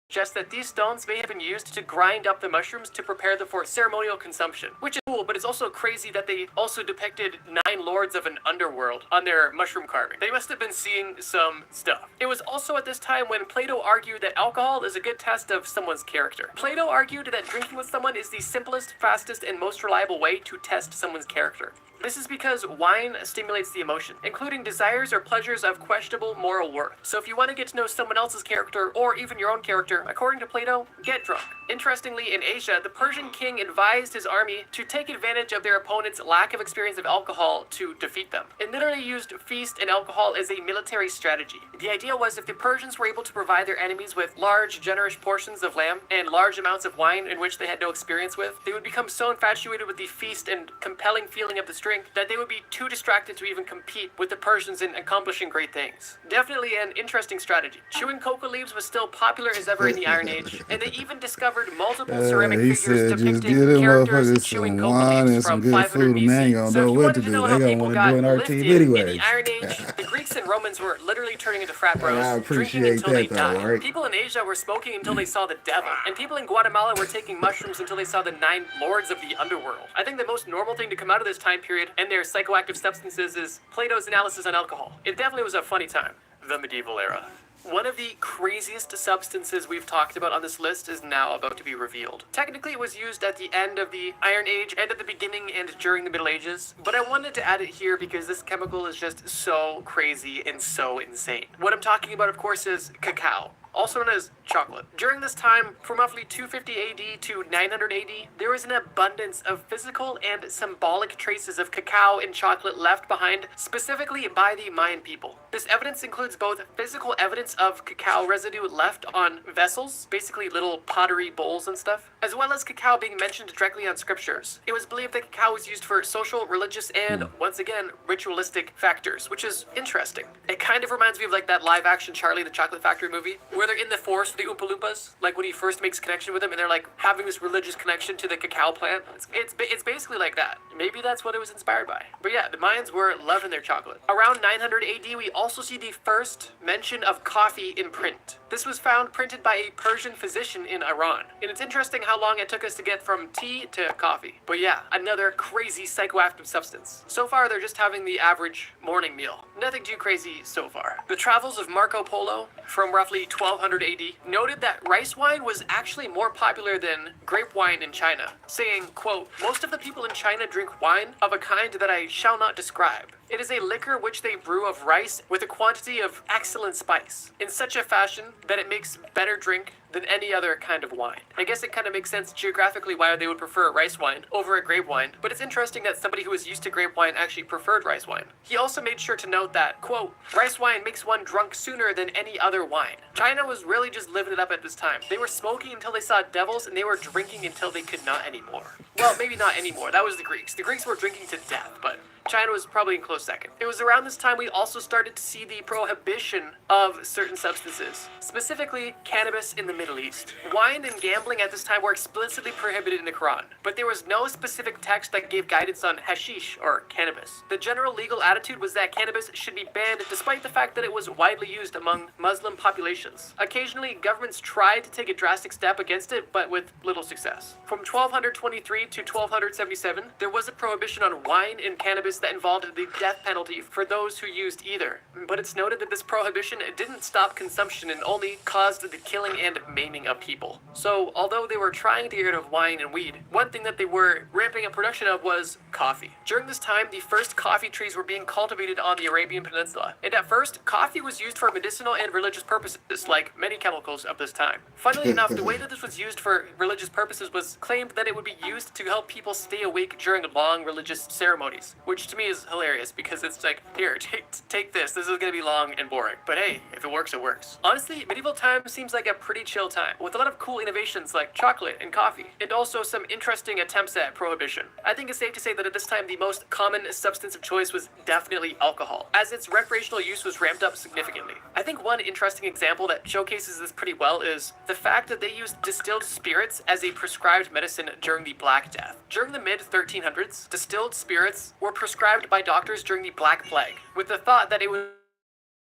suggests that these stones may have been used to grind up the mushrooms to prepare them for ceremonial consumption, which is cool, but it's also crazy that they also depicted 9 lords of an underworld on their mushroom carving. They must have been seeing some stuff. It was also at this time when Plato argued that alcohol is a good test of someone's character. Plato argued that drinking with someone is the simplest, fastest, and most reliable way to test someone's character. This is because wine stimulates the emotion, including desires or pleasures of questionable moral worth. So if you want to get to know someone else's character, or even your own character, according to Plato, get drunk. Interestingly, in Asia, the Persian king advised his army to take advantage of their opponent's lack of experience of alcohol to defeat them. It literally used feast and alcohol as a military strategy. The idea was if the Persians were able to provide their enemies with large, generous portions of lamb and large amounts of wine in which they had no experience with, they would become so infatuated with the feast and compelling feeling of this drink that they would be too distracted to even compete with the Persians in accomplishing great things. Definitely an interesting strategy. Chewing coca leaves was still popular as ever in the Iron Age, and they even discovered multiple ceramic He figures said, just depicting give them characters motherfuckers chewing some coca wine leaves and some from good 500 food, and they ain't BC. gonna So know if you what wanted to to do. know They how gonna people want to got join our lifted team in anyway. the Iron Age, the Greeks and Romans were literally turning into frat bros, I drinking appreciate until they that though, died. right? People in Asia were smoking until they saw the devil, and people in Guatemala were taking mushrooms until they saw the 9 lords of the underworld. I think the most normal thing to come out of this time period and their psychoactive substances is Plato's analysis on alcohol. It definitely was a funny time, the medieval era. One of the craziest substances we've talked about on this list is now about to be revealed. Technically, it was used at the end of the Iron Age and at the beginning and during the Middle Ages, but I wanted to add it here because this chemical is just so crazy and so insane. What I'm talking about, of course, is cacao, also known as chocolate. During this time, from roughly 250 AD to 900 AD, there was an abundance of physical and symbolic traces of cacao and chocolate left behind, specifically by the Mayan people. This evidence includes both physical evidence of cacao residue left on vessels, basically little pottery bowls and stuff, as well as cacao being mentioned directly on scriptures. It was believed that cacao was used for social, religious, and, once again, ritualistic factors, which is interesting. It kind of reminds me of like that live-action Charlie the Chocolate Factory movie, where they're in the forest with the Oompa Loompas, like when he first makes connection with them, and they're like having this religious connection to the cacao plant. It's basically like that. Maybe that's what it was inspired by. But yeah, the Mayans were loving their chocolate. Around 900 AD, we also see the first mention of coffee in print. This was found printed by a Persian physician in Iran. And it's interesting how long it took us to get from tea to coffee. But yeah, another crazy psychoactive substance. So far, they're just having the average morning meal. Nothing too crazy so far. The travels of Marco Polo from roughly 1200 AD noted that rice wine was actually more popular than grape wine in China, saying, quote, "Most of the people in China drink wine of a kind that I shall not describe. It is a liquor which they brew of rice with a quantity of excellent spice, in such a fashion that it makes better drink than any other kind of wine." I guess it kind of makes sense geographically why they would prefer rice wine over a grape wine, but it's interesting that somebody who was used to grape wine actually preferred rice wine. He also made sure to note that, quote, "Rice wine makes one drunk sooner than any other wine." China was really just living it up at this time. They were smoking until they saw devils, and they were drinking until they could not anymore. Well, maybe not anymore. That was the Greeks. The Greeks were drinking to death, but China was probably in close second. It was around this time we also started to see the prohibition of certain substances, specifically cannabis in the Middle East. Wine and gambling at this time were explicitly prohibited in the Quran, but there was no specific text that gave guidance on hashish or cannabis. The general legal attitude was that cannabis should be banned despite the fact that it was widely used among Muslim populations. Occasionally, governments tried to take a drastic step against it, but with little success. From 1223 to 1277, there was a prohibition on wine and cannabis that involved the death penalty for those who used either. But it's noted that this prohibition didn't stop consumption and only caused the killing and maiming of people. So, although they were trying to get rid of wine and weed, one thing that they were ramping up production of was coffee. During this time, the first coffee trees were being cultivated on the Arabian Peninsula. And at first, coffee was used for medicinal and religious purposes, like many chemicals of this time. Funnily enough, the way that this was used for religious purposes was claimed that it would be used to help people stay awake during long religious ceremonies, which to me is hilarious because it's like, here, take this. This is going to be long and boring. But hey, if it works, it works. Honestly, medieval time seems like a pretty chill time, with a lot of cool innovations like chocolate and coffee, and also some interesting attempts at prohibition. I think it's safe to say that at this time, the most common substance of choice was definitely alcohol, as its recreational use was ramped up significantly. I think one interesting example that showcases this pretty well is the fact that they used distilled spirits as a prescribed medicine during the Black Death. During the mid-1300s, distilled spirits were prescribed by doctors during the Black Plague, with the thought that it would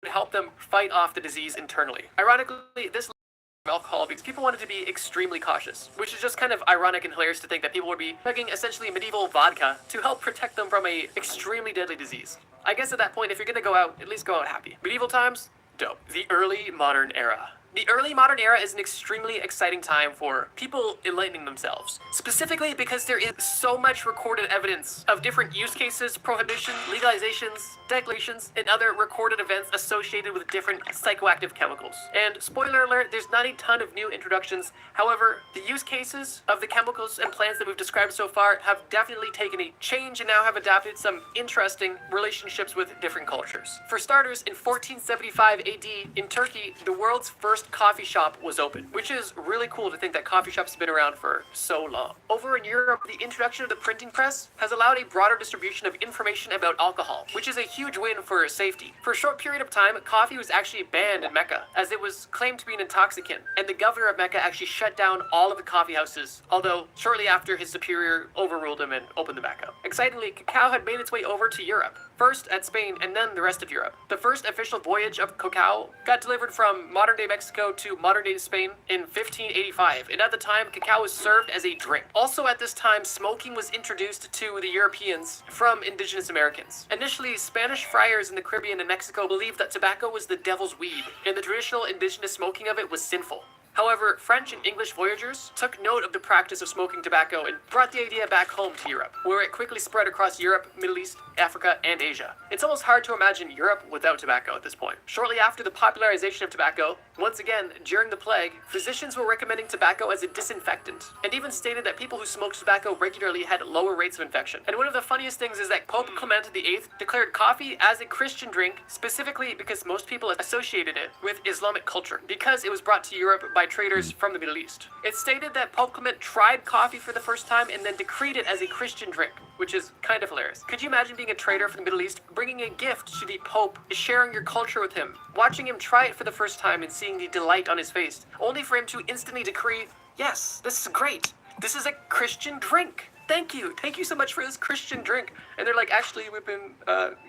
help them fight off the disease internally. Ironically, this alcohol because people wanted to be extremely cautious, which is just kind of ironic and hilarious to think that people would be chugging essentially medieval vodka to help protect them from a extremely deadly disease. I guess at that point, if you're gonna go out, at least go out happy. Medieval times, dope. The early modern era. The early modern era is an extremely exciting time for people enlightening themselves, specifically because there is so much recorded evidence of different use cases, prohibitions, legalizations, declarations, and other recorded events associated with different psychoactive chemicals. And spoiler alert, there's not a ton of new introductions. However, the use cases of the chemicals and plants that we've described so far have definitely taken a change and now have adapted some interesting relationships with different cultures. For starters, in 1475 AD, in Turkey, the world's first coffee shop was open, which is really cool to think that coffee shops have been around for so long. Over in Europe, the introduction of the printing press has allowed a broader distribution of information about alcohol, which is a huge win for safety. For a short period of time, coffee was actually banned in Mecca, as it was claimed to be an intoxicant, and the governor of Mecca actually shut down all of the coffee houses, although shortly after his superior overruled him and opened them back up. Excitingly, cacao had made its way over to Europe, first at Spain and then the rest of Europe. The first official voyage of cacao got delivered from modern-day Mexico to modern-day Spain in 1585, and at the time, cacao was served as a drink. Also at this time, smoking was introduced to the Europeans from indigenous Americans. Initially, Spanish friars in the Caribbean and Mexico believed that tobacco was the devil's weed, and the traditional indigenous smoking of it was sinful. However, French and English voyagers took note of the practice of smoking tobacco and brought the idea back home to Europe, where it quickly spread across Europe, Middle East, Africa, and Asia. It's almost hard to imagine Europe without tobacco at this point. Shortly after the popularization of tobacco, once again, during the plague, physicians were recommending tobacco as a disinfectant, and even stated that people who smoked tobacco regularly had lower rates of infection. And one of the funniest things is that Pope Clement VIII declared coffee as a Christian drink, specifically because most people associated it with Islamic culture, because it was brought to Europe by traders from the Middle East. It's stated that Pope Clement tried coffee for the first time and then decreed it as a Christian drink, which is kind of hilarious. Could you imagine being a trader from the Middle East, bringing a gift to the Pope, sharing your culture with him, watching him try it for the first time and seeing the delight on his face, only for him to instantly decree, yes, this is great. This is a Christian drink. Thank you so much for this Christian drink. And they're like, actually, we've been,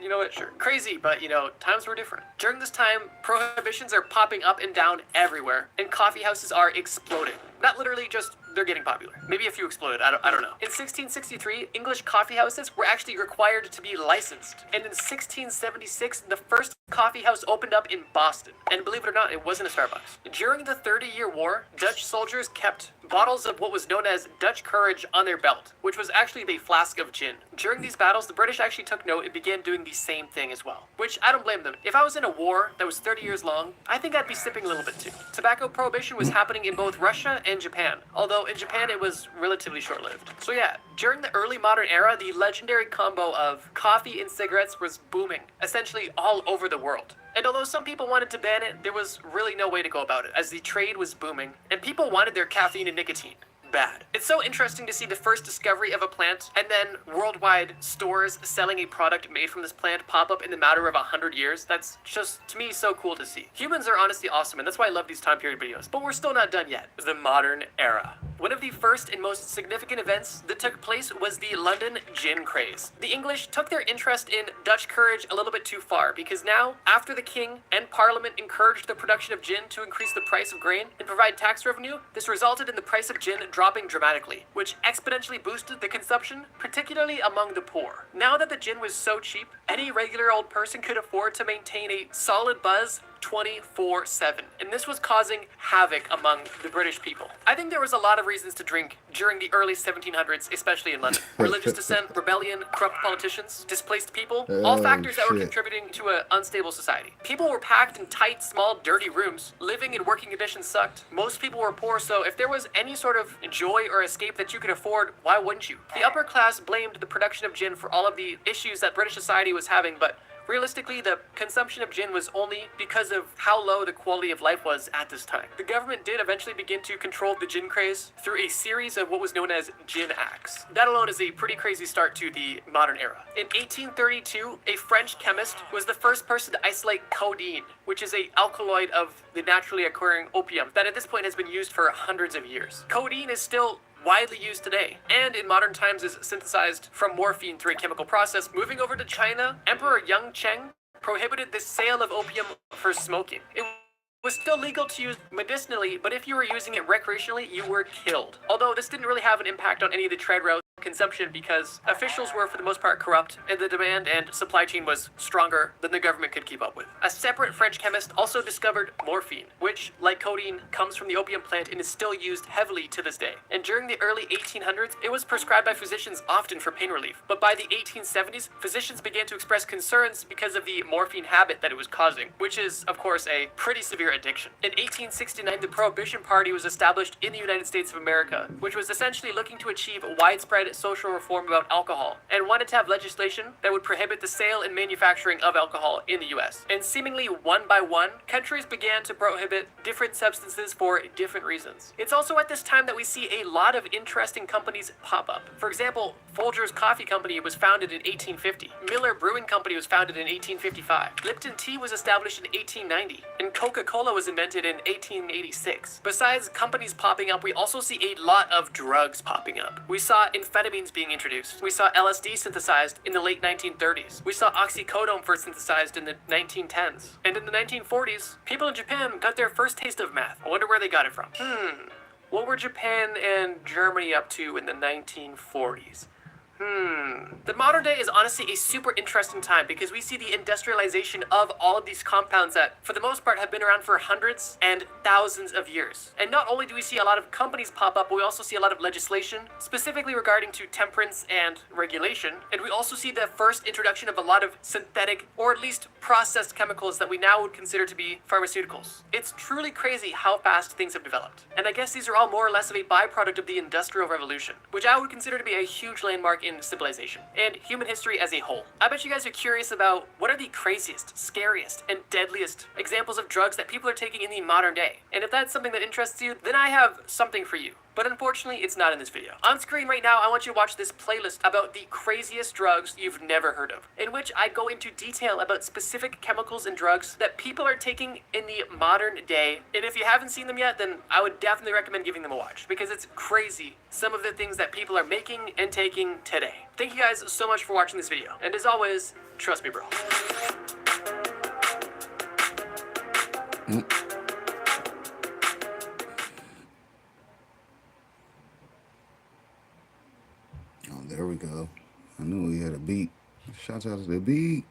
you know what, sure. Crazy, but, times were different. During this time, prohibitions are popping up and down everywhere, and coffee houses are exploding. Not literally, just they're getting popular. Maybe a few exploded, I don't know. In 1663, English coffee houses were actually required to be licensed. And in 1676, the first coffee house opened up in Boston. And believe it or not, it wasn't a Starbucks. During the 30-Year War, Dutch soldiers kept bottles of what was known as Dutch courage on their belt, which was actually a flask of gin. During these battles, the British actually took note and began doing the same thing as well, which I don't blame them. If I was in a war that was 30 years long, I think I'd be sipping a little bit too. Tobacco prohibition was happening in both Russia and Japan, although in Japan it was relatively short-lived. So yeah, during the early modern era, the legendary combo of coffee and cigarettes was booming, essentially all over the world. And although some people wanted to ban it, there was really no way to go about it, as the trade was booming, and people wanted their caffeine and nicotine bad. It's so interesting to see the first discovery of a plant and then worldwide stores selling a product made from this plant pop up in the matter of 100 years. That's just, to me, so cool to see. Humans are honestly awesome, and that's why I love these time period videos. But we're still not done yet. The modern era. One of the first and most significant events that took place was the London gin craze. The English took their interest in Dutch courage a little bit too far, because now, after the king and parliament encouraged the production of gin to increase the price of grain and provide tax revenue, this resulted in the price of gin dropping dramatically, which exponentially boosted the consumption, particularly among the poor. Now that the gin was so cheap, any regular old person could afford to maintain a solid buzz 24/7, and this was causing havoc among the British people. I think there was a lot of reasons to drink during the early 1700s, especially in London. Religious dissent, rebellion, corrupt politicians, displaced people, all factors that were contributing to an unstable society. People were packed in tight, small, dirty rooms. Living and working conditions sucked. Most people were poor, so if there was any sort of joy or escape that you could afford, why wouldn't you? The upper class blamed the production of gin for all of the issues that British society was having, but realistically, the consumption of gin was only because of how low the quality of life was at this time. The government did eventually begin to control the gin craze through a series of what was known as gin acts. That alone is a pretty crazy start to the modern era. In 1832, a French chemist was the first person to isolate codeine, which is an alkaloid of the naturally occurring opium that at this point has been used for hundreds of years. Codeine is still widely used today, and in modern times is synthesized from morphine through a chemical process. Moving over to China, Emperor Yang Cheng prohibited the sale of opium for smoking. It was still legal to use medicinally, but if you were using it recreationally, you were killed. Although this didn't really have an impact on any of the trade routes consumption because officials were for the most part corrupt and the demand and supply chain was stronger than the government could keep up with. A separate French chemist also discovered morphine, which, like codeine, comes from the opium plant and is still used heavily to this day. And during the early 1800s, it was prescribed by physicians often for pain relief. But by the 1870s, physicians began to express concerns because of the morphine habit that it was causing, which is, of course, a pretty severe addiction. In 1869, the Prohibition Party was established in the United States of America, which was essentially looking to achieve widespread social reform about alcohol and wanted to have legislation that would prohibit the sale and manufacturing of alcohol in the US. And seemingly one by one, countries began to prohibit different substances for different reasons. It's also at this time that we see a lot of interesting companies pop up. For example, Folgers Coffee Company was founded in 1850. Miller Brewing Company was founded in 1855. Lipton Tea was established in 1890. And Coca-Cola was invented in 1886. Besides companies popping up, we also see a lot of drugs popping up. We saw amphetamines being introduced. We saw LSD synthesized in the late 1930s. We saw oxycodone first synthesized in the 1910s. And in the 1940s, people in Japan got their first taste of meth. I wonder where they got it from. What were Japan and Germany up to in the 1940s? The modern day is honestly a super interesting time because we see the industrialization of all of these compounds that, for the most part, have been around for hundreds and thousands of years. And not only do we see a lot of companies pop up, but we also see a lot of legislation, specifically regarding to temperance and regulation. And we also see the first introduction of a lot of synthetic, or at least processed chemicals that we now would consider to be pharmaceuticals. It's truly crazy how fast things have developed. And I guess these are all more or less of a byproduct of the Industrial Revolution, which I would consider to be a huge landmark in civilization and human history as a whole. I bet you guys are curious about what are the craziest, scariest, and deadliest examples of drugs that people are taking in the modern day. And if that's something that interests you, then I have something for you. But unfortunately, it's not in this video. On screen right now, I want you to watch this playlist about the craziest drugs you've never heard of, in which I go into detail about specific chemicals and drugs that people are taking in the modern day. And if you haven't seen them yet, then I would definitely recommend giving them a watch, because it's crazy some of the things that people are making and taking today. Thank you guys so much for watching this video. And as always, trust me, bro. Oh, there we go. I knew we had a beat. Shouts out to the beat.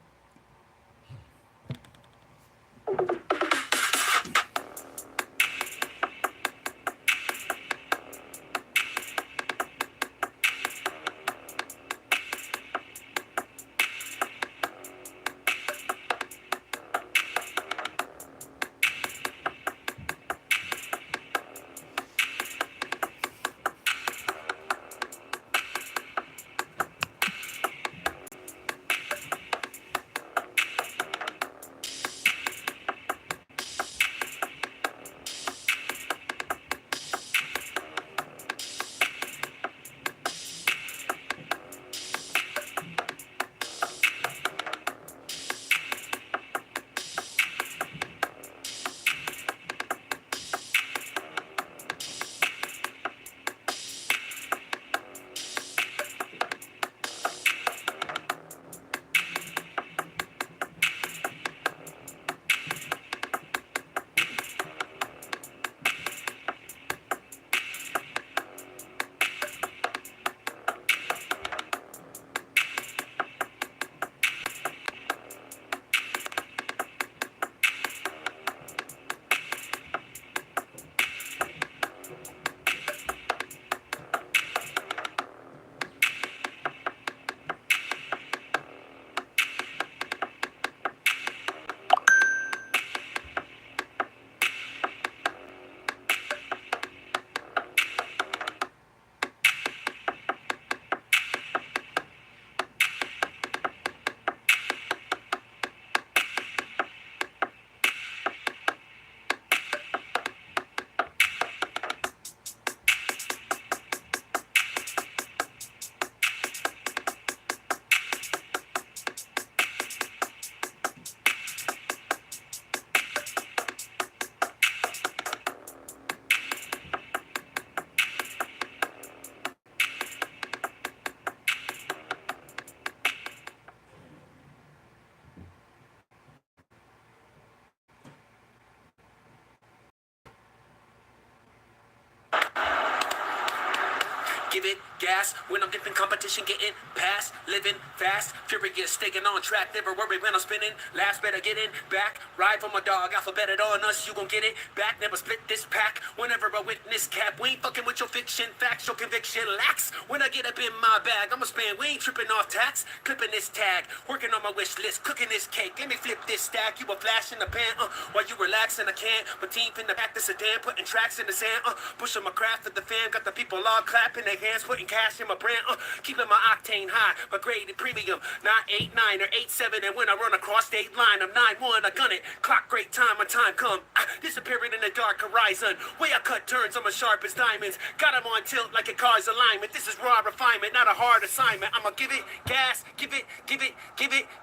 give it gas when I'm dipping competition, getting past, living fast, furious, staying on track, never worry when I'm spinning. Last better get in, back, ride for my dog, alphabeted on us, you gon' get it back, never split this pack. Whenever I witness cap, we ain't fucking with your fiction, facts, your conviction lacks. When I get up in my bag, I'ma spend, we ain't tripping off tax, clipping this tag, working on my wish list, cooking this cake. Let me flip this stack, you a flash in the pan, while you relaxing, I can't. My team finna back the sedan, putting tracks in the sand, pushing my craft for the fam, got the people all clapping their hands, putting cash in my brand, keeping my octane high, my grade premium, not 8-9 or 8-7, and when I run across state line, I'm 9-1, I gun it, clock great time, my time come, disappearing in the dark horizon, way I cut turns, I'm as sharp as diamonds, got 'em on tilt like a car's alignment, this is raw refinement, not a hard assignment, I'ma give it gas, give it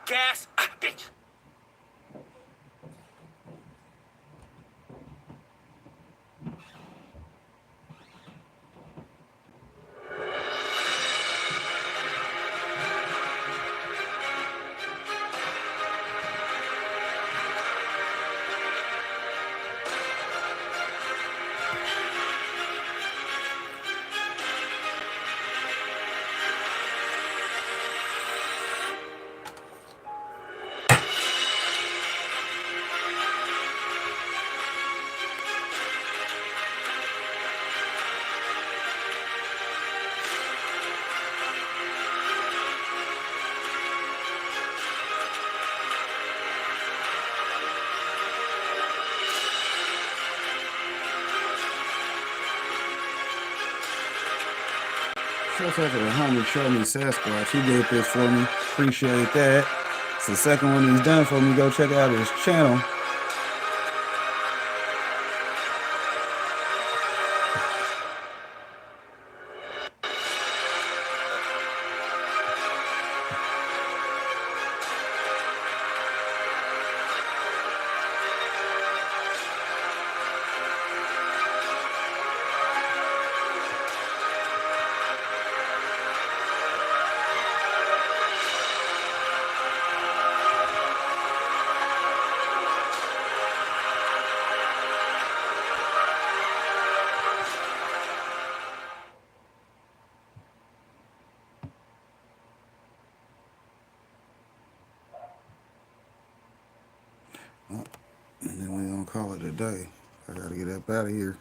gas, bitch. Shout out to the homie Show Me Sasquatch. He did this for me. Appreciate that. It's the second one he's done for me. Go check out his channel. And then we're gonna call it a day. I gotta get up out of here.